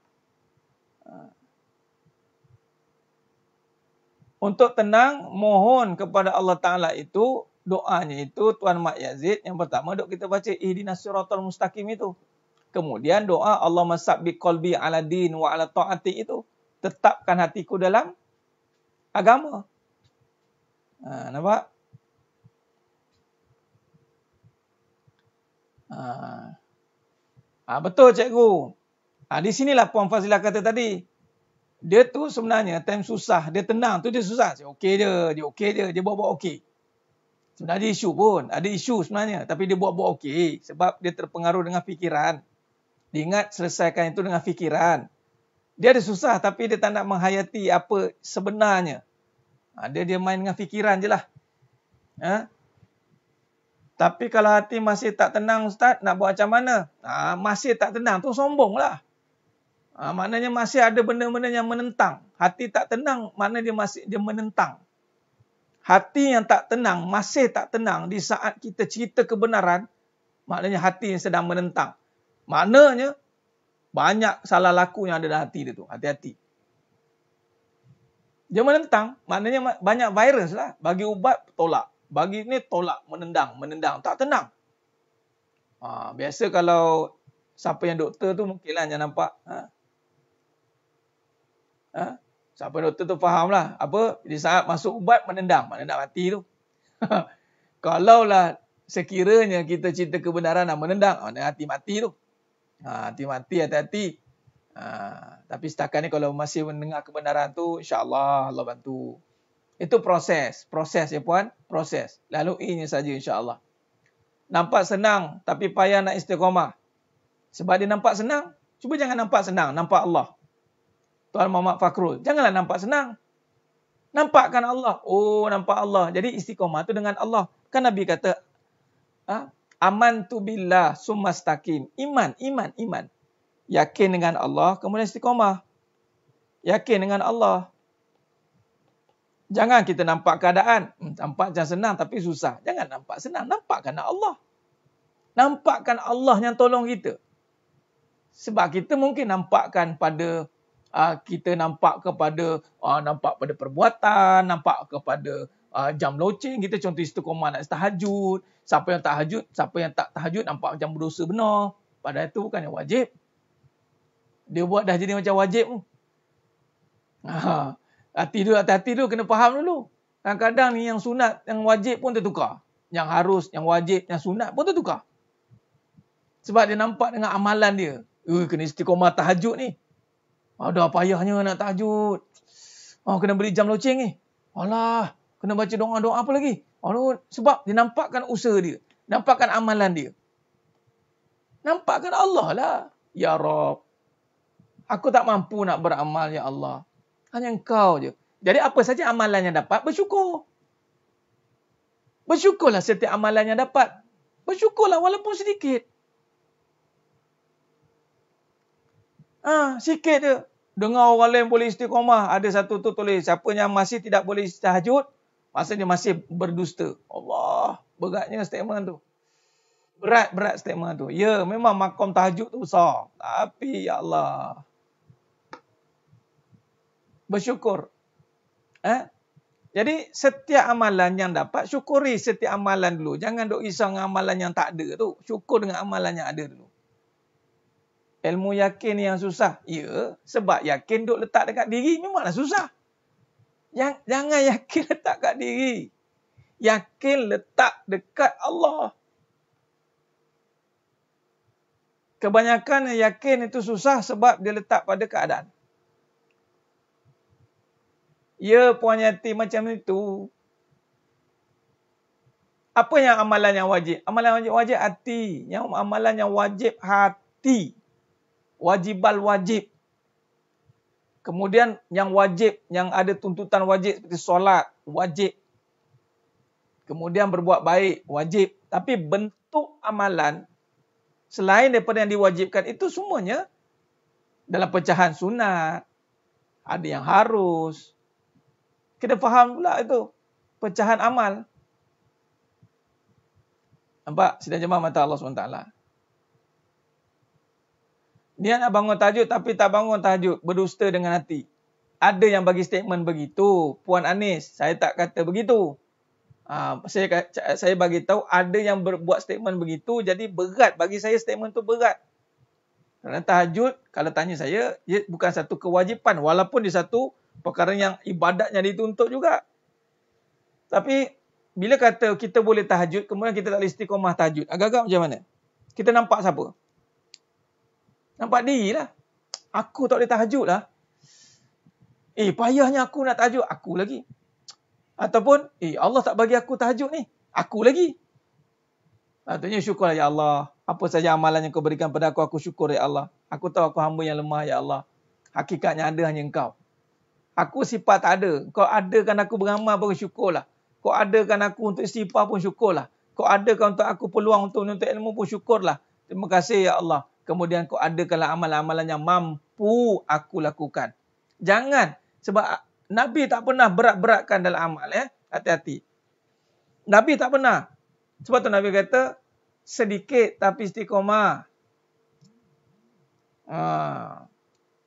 Untuk tenang, mohon kepada Allah Ta'ala itu, doanya itu, Tuan Mak Yazid, yang pertama dok kita baca ihdinas siratal mustaqim itu. Kemudian doa Allahumma sabbiq qalbi ala din wa ala ta'ati itu. Tetapkan hatiku dalam agama. Nampak? Betul cikgu. Di sinilah Puan Fazilah kata tadi. Dia tu sebenarnya time susah, dia tenang tu dia susah. Dia okey dia buat-buat okey. Sebenarnya isu pun, ada isu sebenarnya. Tapi dia buat-buat okey. Sebab dia terpengaruh dengan fikiran. Dia ingat selesaikan itu dengan fikiran. Dia ada susah tapi dia tak nak menghayati apa sebenarnya. Dia main dengan fikiran je lah. Tapi kalau hati masih tak tenang Ustaz, nak buat macam mana? Masih tak tenang tu sombong lah. Maknanya masih ada benda-benda yang menentang. Hati tak tenang, maknanya dia menentang. Hati yang tak tenang, masih tak tenang di saat kita cerita kebenaran, maknanya hati yang sedang menentang. Maknanya, banyak salah laku yang ada dalam hati dia tu. Hati-hati. Dia menentang, maknanya banyak virus lah. Bagi ubat, tolak. Bagi ni tolak, menendang. Tak tenang. Biasa kalau siapa yang doktor tu mungkinlah yang nampak. Siapa doktor tu faham lah. Di saat masuk ubat, menendang hati tu. Kalaulah sekiranya kita cerita kebenaran dan menendang, hati mati tu. Hati mati, hati-hati. Tapi setakat ni kalau masih mendengar kebenaran tu, insyaAllah Allah bantu. Itu proses ya puan, proses. Laluinya saja insyaAllah. Nampak senang tapi payah nak istiqamah. Sebab dia nampak senang, cuba jangan nampak senang, nampak Allah. Tuan Muhammad Fakrul, janganlah nampak senang. Nampakkan Allah. Oh, nampak Allah. Jadi istiqamah tu dengan Allah. Kan Nabi kata, amantu billah summastaqim. Iman. Yakin dengan Allah, kemudian istiqamah. Yakin dengan Allah. Jangan kita nampak keadaan. Nampak macam senang tapi susah. Jangan nampak senang. Nampakkan Allah. Nampakkan Allah yang tolong kita. Sebab kita mungkin nampakkan pada, kita nampak kepada perbuatan, nampak kepada jam loceng. Kita contoh istiqamah nak tahajud. Siapa yang tak tahajud nampak macam berdosa benar. Padahal itu bukan yang wajib. Dia buat dah jadi macam wajib tu. Hati-hati dulu, kena faham dulu. Kadang-kadang ni yang sunat, yang wajib pun tertukar. Yang harus, yang wajib, yang sunat pun tertukar. Sebab dia nampak dengan amalan dia. Kena istiqamah tahajud ni. Ada payahnya nak tahajud. Kena beri jam loceng ni. Alah, kena baca doa-doa apa lagi. Sebab dia nampakkan usaha dia. Nampakkan amalan dia. Nampakkan Allah lah. Ya Rabb, aku tak mampu nak beramal, ya Allah. Hanya Engkau je. Jadi apa saja amalan yang dapat, bersyukur. Bersyukurlah setiap amalan yang dapat. Bersyukurlah walaupun sedikit. Sikit je. Dengar orang lain boleh istiqamah. Ada satu tu tulis, siapa yang masih tidak boleh tahajud, maksudnya masih berdusta. Allah, beratnya statement tu. Berat statement tu. Ya, memang makom tahajud tu besar. Tapi, ya Allah, bersyukur. Jadi setiap amalan yang dapat, syukuri setiap amalan dulu. Jangan duk risau dengan amalan yang tak ada tu. Syukur dengan amalan yang ada dulu. Ilmu yakin yang susah. Ya, sebab yakin duk letak dekat diri memanglah susah. Jangan yakin letak dekat diri. Yakin letak dekat Allah. Kebanyakan yakin itu susah sebab dia letak pada keadaan. Ya, Puan Yati macam itu. Apa yang amalan yang wajib? Amalan wajib hati. Yang amalan yang wajib hati. Wajibal wajib. Kemudian yang wajib, yang ada tuntutan wajib seperti solat, wajib. Kemudian berbuat baik, wajib. Tapi bentuk amalan, selain daripada yang diwajibkan, itu semuanya Dalam pecahan sunat, ada yang harus. Kena faham pula itu. Pecahan amal. Nampak? Sidang jemaah mata Allah SWT. Dia nak bangun tahajud tapi tak bangun tahajud. Berdusta dengan hati. Ada yang bagi statement begitu. Puan Anis, saya tak kata begitu. Saya bagi tahu ada yang berbuat statement begitu. Jadi berat. Bagi saya statement tu berat. Kerana tahajud, kalau tanya saya, ia bukan satu kewajipan. Walaupun dia satu perkara yang ibadatnya dituntut juga. Tapi bila kata kita boleh tahajud, kemudian kita tak boleh istiqamah tahajud. Agak-agak macam mana? Kita nampak siapa? Nampak diri lah. Aku tak boleh tahajud lah. Payahnya aku nak tahajud. Aku lagi. Ataupun, Allah tak bagi aku tahajud ni. Aku lagi. Artinya syukurlah ya Allah. Apa saja amalan yang kau berikan pada aku syukur ya Allah. Aku tahu aku hamba yang lemah ya Allah. Hakikatnya ada hanya engkau. Aku sifat tak ada. Kau adakan aku beramal pun syukurlah. Kau adakan aku untuk istighfar pun syukurlah. Kau adakan untuk aku peluang untuk menuntut ilmu pun syukurlah. Terima kasih ya Allah. Kemudian kau adakanlah amalan-amalan yang mampu aku lakukan. Jangan. Sebab Nabi tak pernah berat-beratkan dalam amal. Hati-hati. Nabi tak pernah. Sebab tu Nabi kata, sedikit tapi istiqomah.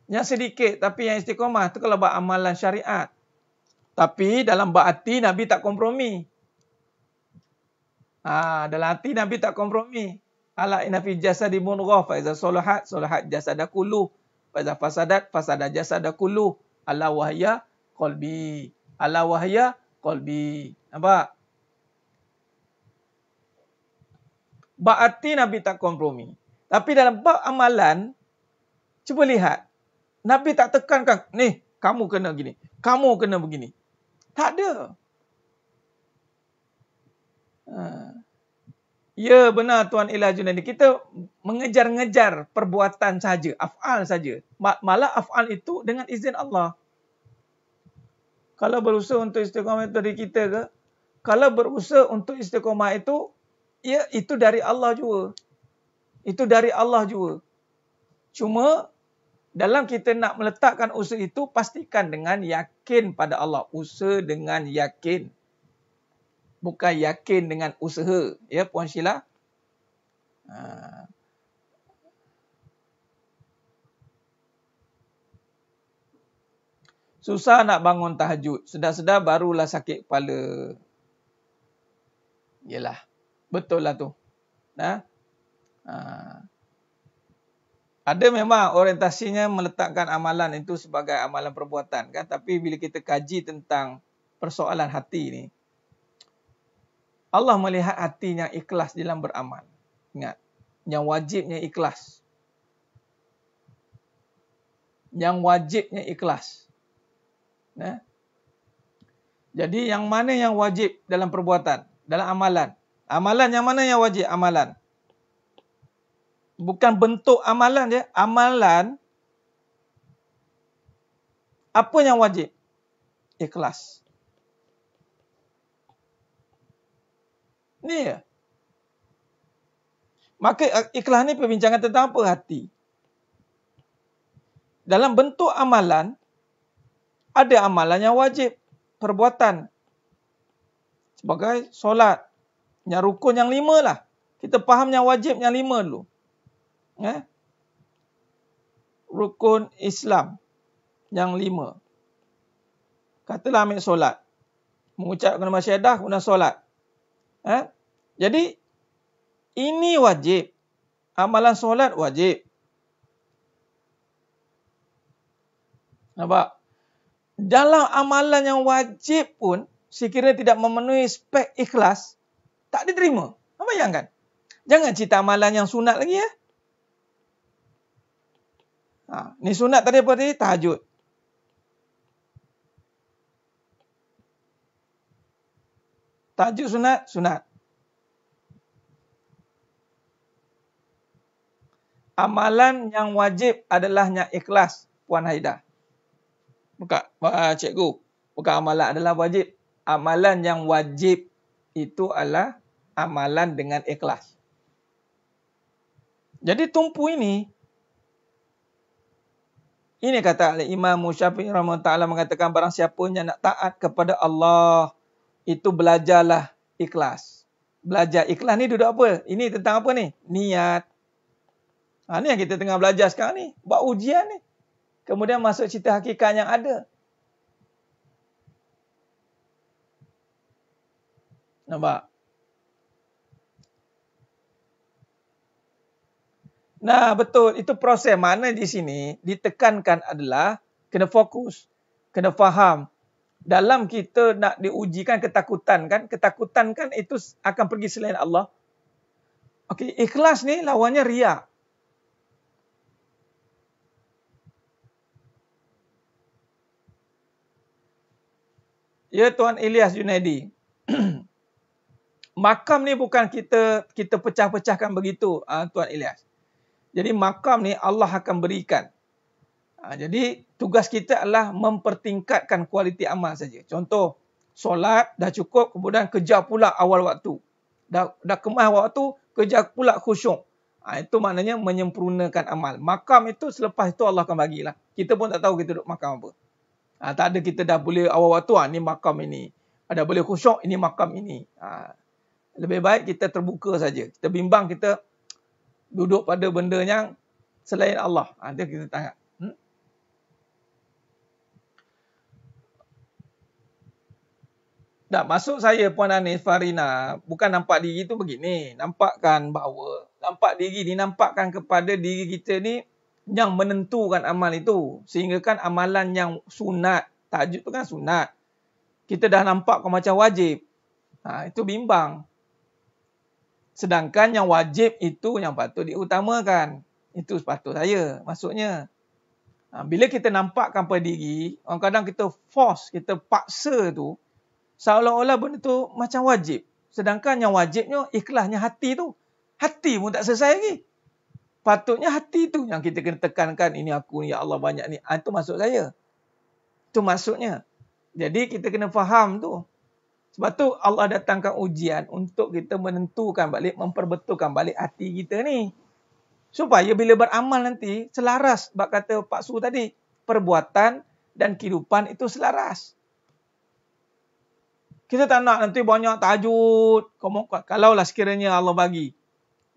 Yang sedikit tapi yang istiqomah. Itu kalau buat amalan syariat. Tapi dalam hati Nabi tak kompromi. Dalam hati Nabi tak kompromi. Ala inna fi jasadi mudghah fa iza salahat salahat jasada kullu fa iza fasadat fasada jasada kullu ala wahya qalbi. Ala wahya qalbi. Nampak? Bab hati Nabi tak kompromi. Tapi dalam bab amalan, cuba lihat. Nabi tak tekankan, ni kamu kena gini. Kamu kena begini. Tak ada. Ya benar Tuan Ila Junaidi. Kita mengejar-ngejar perbuatan saja. Af'al saja. Malah af'al itu dengan izin Allah. Kalau berusaha untuk istiqamah itu dari kita ke? Kalau berusaha untuk istiqamah itu, ya itu dari Allah juga. Itu dari Allah juga. Cuma dalam kita nak meletakkan usaha itu, pastikan dengan yakin pada Allah. Usaha dengan yakin. Bukan yakin dengan usaha. Ya, Puan Sheila? Susah nak bangun tahajud. Sedar-sedar barulah sakit kepala. Yelah. Betul lah tu. Ada memang orientasinya meletakkan amalan itu sebagai amalan perbuatan, kan? Tapi bila kita kaji tentang persoalan hati ni, Allah melihat hati yang ikhlas dalam beramal. Ingat, yang wajibnya ikhlas. Yang wajibnya ikhlas. Jadi yang mana yang wajib dalam perbuatan, dalam amalan? Amalan yang mana yang wajib? Amalan. Bukan bentuk amalan je. Amalan. Apa yang wajib? Ikhlas. Ni ya. Maka ikhlas ni perbincangan tentang apa? Hati. Dalam bentuk amalan, ada amalan yang wajib. Perbuatan. Sebagai solat. Yang rukun yang 5 lah. Kita faham yang wajib yang 5 dulu. Rukun Islam yang 5. Katalah ambil solat. Mengucapkan nama syahadah, kemudian solat. Jadi, ini wajib. Amalan solat wajib. Nampak? Dalam amalan yang wajib pun, sekiranya tidak memenuhi spek ikhlas, tak diterima. Bayangkan. Jangan cerita amalan yang sunat lagi ya. Ni sunat tadi apa tadi? Tahajud. Tahajud sunat? Sunat. Amalan yang wajib adalah yang ikhlas, Puan Haidah. Bukan, cikgu. Bukan amalan adalah wajib. Amalan yang wajib itu adalah amalan dengan ikhlas. Jadi tumpu ini, Ini kata Imam Syafi'i rahimahullah ta'ala mengatakan barang siapa yang nak taat kepada Allah, itu belajarlah ikhlas. Belajar ikhlas ni duduk apa? Ini tentang apa ni? Niat. Ni yang kita tengah belajar sekarang ni. Buat ujian ni. Kemudian masuk cerita hakikat yang ada. Nampak? Nah, betul. Itu proses. Mana di sini ditekankan adalah kena fokus. Kena faham. Dalam kita nak diujikan ketakutan kan. Ketakutan kan itu akan pergi selain Allah. Okey, ikhlas ni lawannya riak. Ya Tuan Ilyas Junaidi. Makam ni bukan kita pecah-pecahkan begitu, Tuan Ilyas. Jadi makam ni Allah akan berikan. Jadi tugas kita adalah mempertingkatkan kualiti amal saja. Contoh, solat dah cukup, kemudian kejar pula awal waktu. Dah kemas waktu, kejar pula khusyuk. Itu maknanya menyempurnakan amal. Makam itu selepas itu Allah akan bagilah. Kita pun tak tahu kita duduk makam apa. Tak ada kita dah boleh awal waktu, ni makam ini. Dah boleh khusyuk, ini makam ini. Lebih baik kita terbuka saja. Kita bimbang, kita duduk pada benda yang selain Allah. Itu kita tanya. Tak, maksud saya Puan Anis Farina, bukan nampak diri tu begini. Nampakkan bahawa, nampak diri dinampakkan kepada diri kita ni yang menentukan amal itu. Sehingga kan amalan yang sunat, tahajud tu kan sunat. Kita dah nampak macam wajib. Itu bimbang. Sedangkan yang wajib itu yang patut diutamakan. Itu sepatut saya, maksudnya. Bila kita nampakkan pada diri, kadang-kadang kita force, kita paksa tu, seolah-olah benda tu macam wajib. Sedangkan yang wajibnya, ikhlasnya hati tu. Hati pun tak selesai lagi. Patutnya hati tu yang kita kena tekankan, ini aku ni, ya Allah banyak ni. Itu maksud saya. Itu maksudnya. Jadi kita kena faham tu. Sebab tu Allah datangkan ujian untuk kita menentukan balik, memperbetulkan balik hati kita ni. Supaya bila beramal nanti selaras. Sebab kata Pak Su tadi, perbuatan dan kehidupan itu selaras. Kita tak nak nanti banyak tahajud. Kalaulah sekiranya Allah bagi.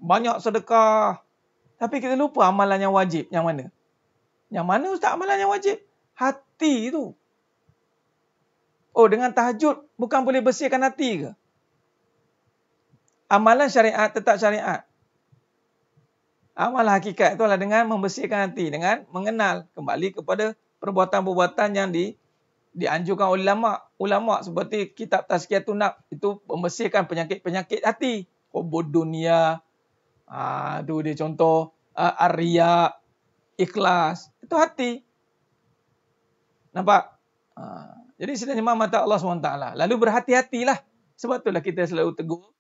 Banyak sedekah. Tapi kita lupa amalan yang wajib. Yang mana? Yang mana Ustaz amalan yang wajib? Hati tu. Oh, dengan tahajud bukan boleh bersihkan hati ke? Amalan syariat tetap syariat. Amal hakikat itu adalah dengan membersihkan hati. Dengan mengenal kembali kepada perbuatan-perbuatan yang dianjurkan oleh ulama. Seperti kitab Tazkiyatun Nafs. Itu membersihkan penyakit-penyakit hati. Hubud dunia. Itu dia contoh. Ar-riya. Ikhlas. Itu hati. Nampak? Jadi sebenarnya mata Allah SWT. Lalu berhati-hatilah. Sebab itulah kita selalu tegur.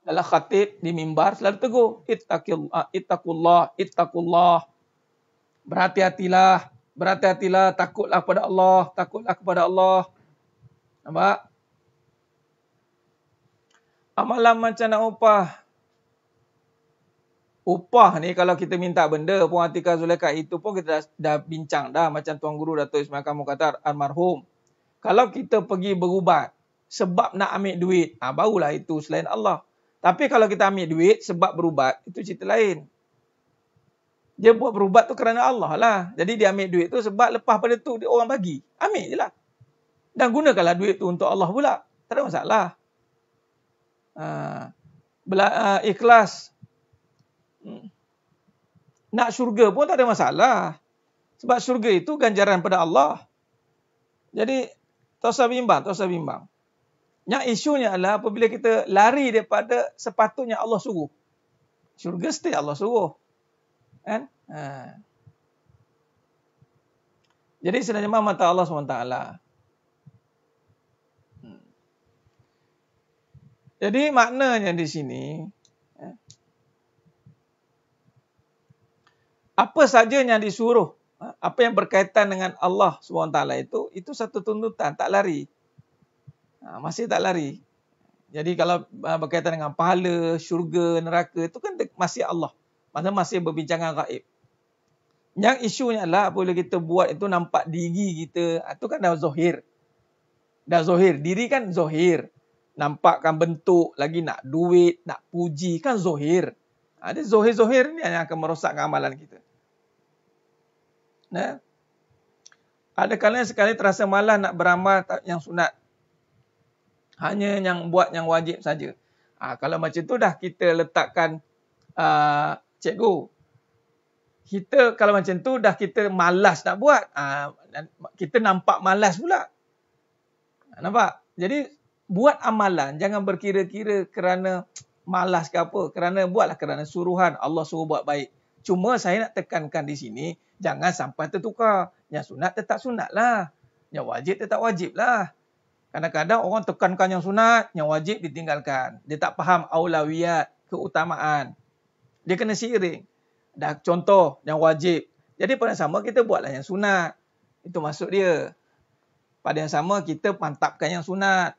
Dalam khatib di mimbar selalu tegur. Ittaqullah. Berhati-hatilah. Berhati-hatilah. Takutlah kepada Allah. Takutlah kepada Allah. Nampak? Amalan macam nak upah. Upah ni kalau kita minta benda. Puan Atikah Zulaikha itu pun kita dah bincang dah. Macam Tuan Guru Dato' Ismail Kamu kata almarhum. Kalau kita pergi berubat sebab nak ambil duit, barulah itu selain Allah. Tapi kalau kita ambil duit sebab berubat, itu cerita lain. Dia buat berubat tu kerana Allah lah. Jadi dia ambil duit tu sebab lepas pada tu dia orang bagi. Ambil je lah. Dan gunakanlah duit tu untuk Allah pula. Tak ada masalah. Ikhlas. Nak syurga pun tak ada masalah. Sebab syurga itu ganjaran pada Allah. Jadi, tak usah bimbang. Yang isunya adalah apabila kita lari daripada sepatutnya Allah suruh. Syurga mesti Allah suruh. Kan? Jadi sebenarnya mata Allah SWT. Jadi maknanya di sini, apa saja yang disuruh, apa yang berkaitan dengan Allah SWT itu satu tuntutan, tak lari. Masih tak lari. Jadi kalau berkaitan dengan pahala, syurga, neraka, itu kan masih Allah. Maksudnya masih berbincangan gaib. Yang isunya adalah apabila kita buat itu nampak diri kita, itu kan dah zahir. Dah zahir. Diri kan zahir. Nampakkan bentuk, lagi nak duit, nak puji, kan zahir. Ada zahir-zahir ni yang akan merosakkan amalan kita. Nah, ada kalanya sekali terasa malas nak beramal yang sunat. Hanya yang buat yang wajib saja. Kalau macam tu dah kita letakkan cikgu. Kita kalau macam tu dah kita malas nak buat. Kita nampak malas pula. Nampak? Jadi buat amalan jangan berkira-kira kerana malas ke apa. Kerana buatlah kerana suruhan. Allah suruh buat baik. Cuma saya nak tekankan di sini, jangan sampai tertukar. Yang sunat tetap sunat lah. Yang wajib tetap wajib lah. Kadang-kadang orang tekankan yang sunat, yang wajib ditinggalkan. Dia tak faham aulawiyat, keutamaan. Dia kena seiring. Dah contoh yang wajib. Jadi pada yang sama kita buatlah yang sunat. Itu maksud dia. Pada yang sama kita mantapkan yang sunat.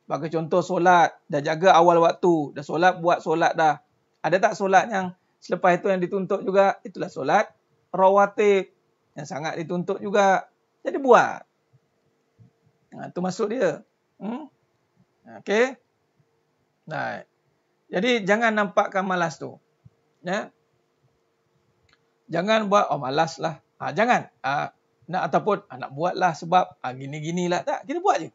Bagi contoh solat, dah jaga awal waktu. Dah solat, buat solat dah. Ada tak solat yang selepas itu yang dituntut juga? Itulah solat rawatib. Yang sangat dituntut juga. Jadi buat. Itu maksud dia. Okey. Nah, jadi jangan nampakkan malas tu. Ya. Jangan buat malas lah. Jangan. Nak ataupun nak buatlah sebab gini-ginilah. Tak, kita buat je.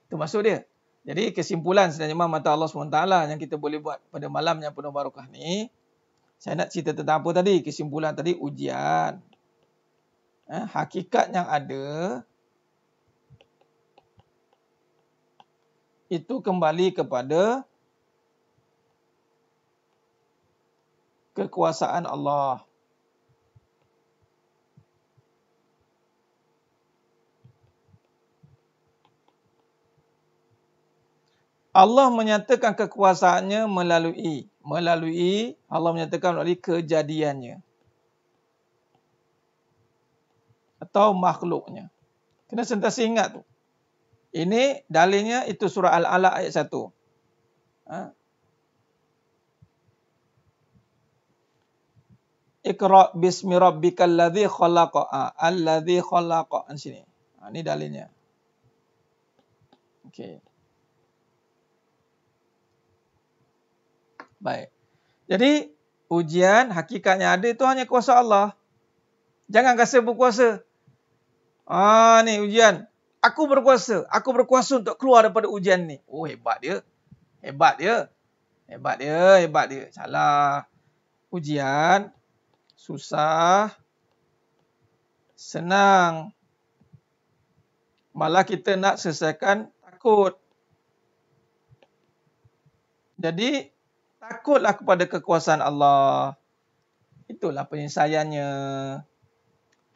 Itu maksud dia. Jadi kesimpulan sebenarnya mata Allah SWT yang kita boleh buat pada malam yang penuh barakah ni. Saya nak cerita tentang apa tadi? Kesimpulan tadi ujian. Hakikat yang ada itu kembali kepada kekuasaan Allah. Allah menyatakan kekuasaannya melalui Allah menyatakan melalui kejadiannya atau makhluknya. Kena sentiasa ingat tu. Ini dalilnya itu surah Al-Alaq ayat 1. Iqra bismi rabbikal ladzi khalaqa. Alladzi khalaqa. Sini. Ini dalilnya. Okey. Baik. Jadi ujian hakikatnya ada itu hanya kuasa Allah. Jangan rasa berkuasa. Ni ujian. Aku berkuasa untuk keluar daripada ujian ni. Hebat dia. Hebat dia. Salah. Ujian susah, senang. Malah kita nak selesaikan takut. Jadi takutlah kepada kekuasaan Allah. Itulah penyelesaiannya.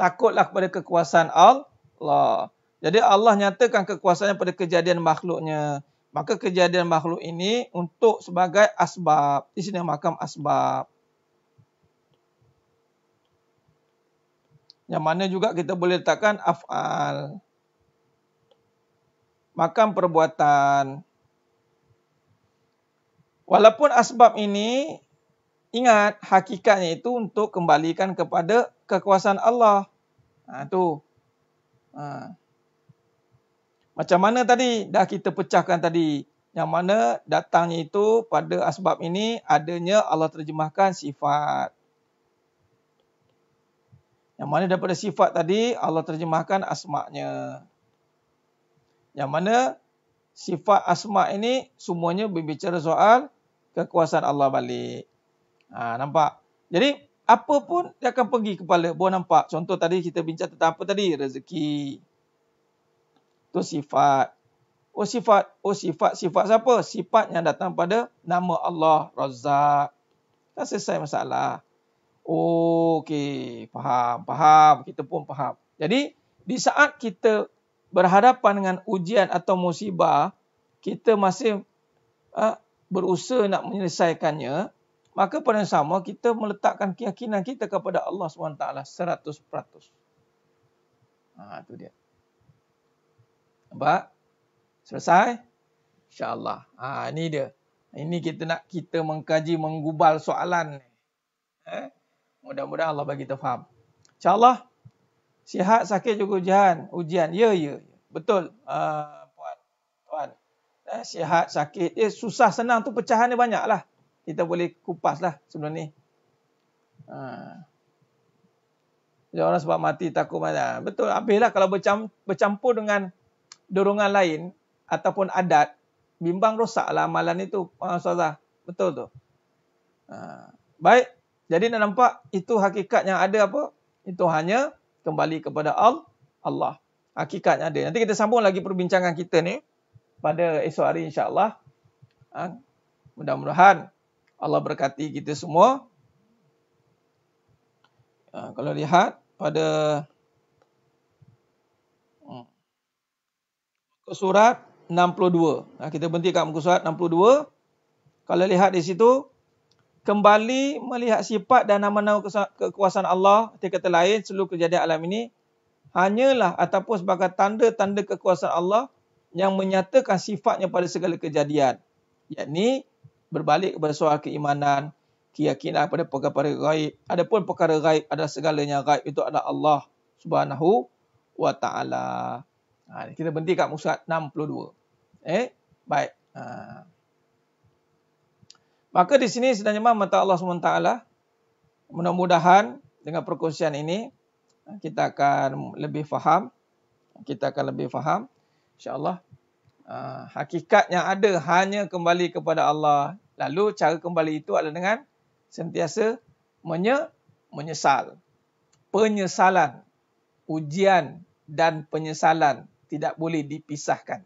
Takutlah kepada kekuasaan Allah. Jadi Allah nyatakan kekuasaannya pada kejadian makhluknya. Maka kejadian makhluk ini untuk sebagai asbab. Di sini makam asbab. Yang mana juga kita boleh letakkan af'al. Makam perbuatan. Walaupun asbab ini, ingat hakikatnya itu untuk kembalikan kepada kekuasaan Allah. Tu. Macam mana tadi? Dah kita pecahkan tadi. Yang mana datangnya itu pada asbab ini adanya Allah terjemahkan sifat. Yang mana daripada sifat tadi Allah terjemahkan asma-Nya. Yang mana sifat asma ini semuanya berbicara soal kekuasaan Allah balik. Nampak? Jadi apa pun dia akan pergi kepala. Boleh nampak? Contoh tadi kita bincang tentang apa tadi? Rezeki. Itu sifat. Sifat siapa? Sifat yang datang pada nama Allah Razzaq. Dah selesai masalah. Okey, faham. Kita pun faham. Jadi di saat kita berhadapan dengan ujian atau musibah, kita masih berusaha nak menyelesaikannya, maka pada yang sama kita meletakkan keyakinan kita kepada Allah SWT 100%. Itu dia. Nampak? Selesai? InsyaAllah. Ini dia. Ini kita mengkaji, menggubal soalan ni. Mudah-mudahan Allah bagi kita faham. InsyaAllah sihat sakit juga ujian. Ya. Betul. Puan. Sihat sakit. Susah senang tu pecahan dia banyak lah. Kita boleh kupas lah sebelum ni. Dia orang sebab mati takut mana. Betul. Habislah kalau bercampur dengan dorongan lain ataupun adat, bimbang rosaklah amalan itu. Ustazah. Betul tu. Baik. Jadi nak nampak itu hakikat yang ada apa? Itu hanya kembali kepada Allah. Hakikatnya ada. Nanti kita sambung lagi perbincangan kita ni pada esok hari insya-Allah. Mudah-mudahan Allah berkati kita semua. Kalau lihat pada surat 62. Kita berhenti kat muka surat 62. Kalau lihat di situ, kembali melihat sifat dan nama-nama kekuasaan Allah. Arti kata lain, seluruh kejadian alam ini hanyalah ataupun sebagai tanda-tanda kekuasaan Allah yang menyatakan sifatnya pada segala kejadian. Yakni berbalik kepada soal keimanan, keyakinan pada perkara-perkara gaib. Adapun perkara gaib adalah segalanya gaib itu adalah Allah Subhanahu wa taala. Kita berhenti kat muka surat 62. Baik. Maka di sini sebenarnya mata Allah SWT, mudah-mudahan dengan perkongsian ini kita akan lebih faham. InsyaAllah. Hakikat yang ada hanya kembali kepada Allah. Lalu cara kembali itu adalah dengan sentiasa menyesal. Penyesalan, ujian dan penyesalan tidak boleh dipisahkan.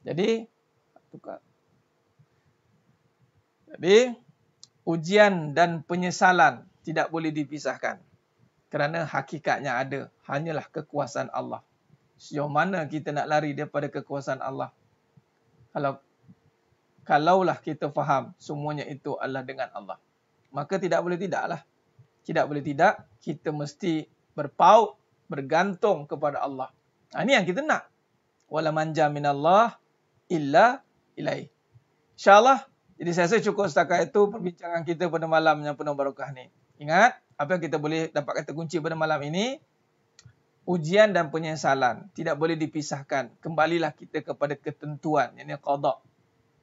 Jadi ujian dan penyesalan tidak boleh dipisahkan. Kerana hakikatnya ada, hanyalah kekuasaan Allah. Sejauh mana kita nak lari daripada kekuasaan Allah? Kalaulah kita faham semuanya itu adalah dengan Allah, maka tidak boleh tidaklah. Tidak boleh tidak, kita mesti berpaut, bergantung kepada Allah. Ini yang kita nak. Wala manja minallah illa ilaih. InsyaAllah. Jadi saya rasa cukup setakat itu perbincangan kita pada malam yang penuh barakah ni. Ingat, apa yang kita boleh dapatkan terkunci pada malam ini, ujian dan penyesalan tidak boleh dipisahkan. Kembalilah kita kepada ketentuan, yakni qada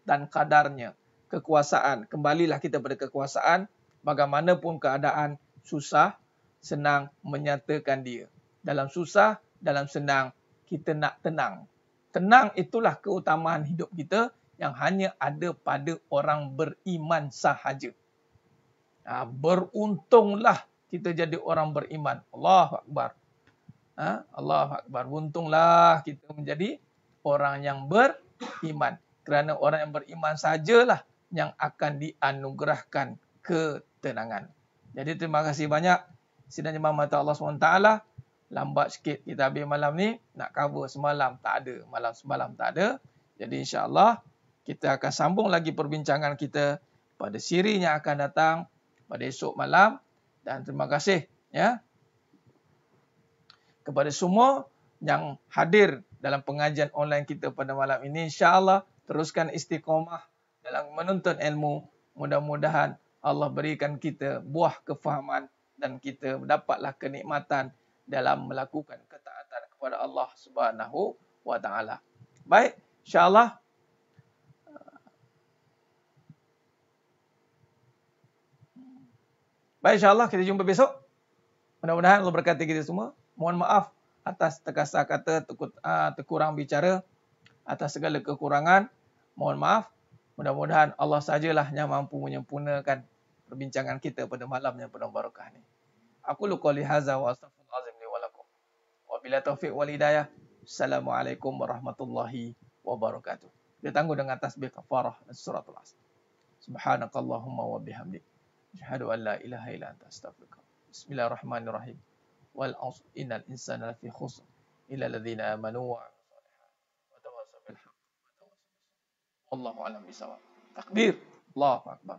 dan qadarnya, kekuasaan. Kembalilah kita pada kekuasaan, bagaimanapun keadaan, susah, senang menyatakan dia. Dalam susah, dalam senang, kita nak tenang. Tenang itulah keutamaan hidup kita yang hanya ada pada orang beriman sahaja. Beruntunglah kita jadi orang beriman. Allahu Akbar. Allahu Akbar. Beruntunglah kita menjadi orang yang beriman. Kerana orang yang beriman sajalah yang akan dianugerahkan ketenangan. Jadi terima kasih banyak. Sidang Jemaah Mata Allah SWT. Lambat sikit kita habis malam ni. Nak cover semalam tak ada. Malam semalam tak ada. Jadi insyaAllah kita akan sambung lagi perbincangan kita pada siri yang akan datang pada esok malam. Dan terima kasih kepada semua yang hadir dalam pengajian online kita pada malam ini. InsyaAllah teruskan istiqamah dalam menuntut ilmu. Mudah-mudahan Allah berikan kita buah kefahaman dan kita mendapatlah kenikmatan dalam melakukan ketaatan kepada Allah Subhanahu wa taala. Baik, insya-Allah kita jumpa besok. Mudah-mudahan Allah berkati kita semua. Mohon maaf atas terkasar kata, terkurang bicara, atas segala kekurangan. Mohon maaf. Mudah-mudahan Allah sajalah yang mampu menyempurnakan perbincangan kita pada malam yang penuh barakah ni. Aku qouli hadza wa astaghfirullahalazim li wa lakum. Wa bila taufiq wal hidayah. Assalamualaikum warahmatullahi wabarakatuh. Kita tangguh dengan tasbih kafarah dan suratul asr. Subhanakallahumma wa bihamdik. Asyhadu an la ilaha illa anta astaghfiruka. Bismillahirrahmanirrahim. Wal 'asr innal insana lafi khusr illa alladhina amanu wa 'amilus shalihat wa tawassaw bil haqq wa tawassaw bis sabr. Wallahu a'lam bisawab. Takbir. Allahu akbar.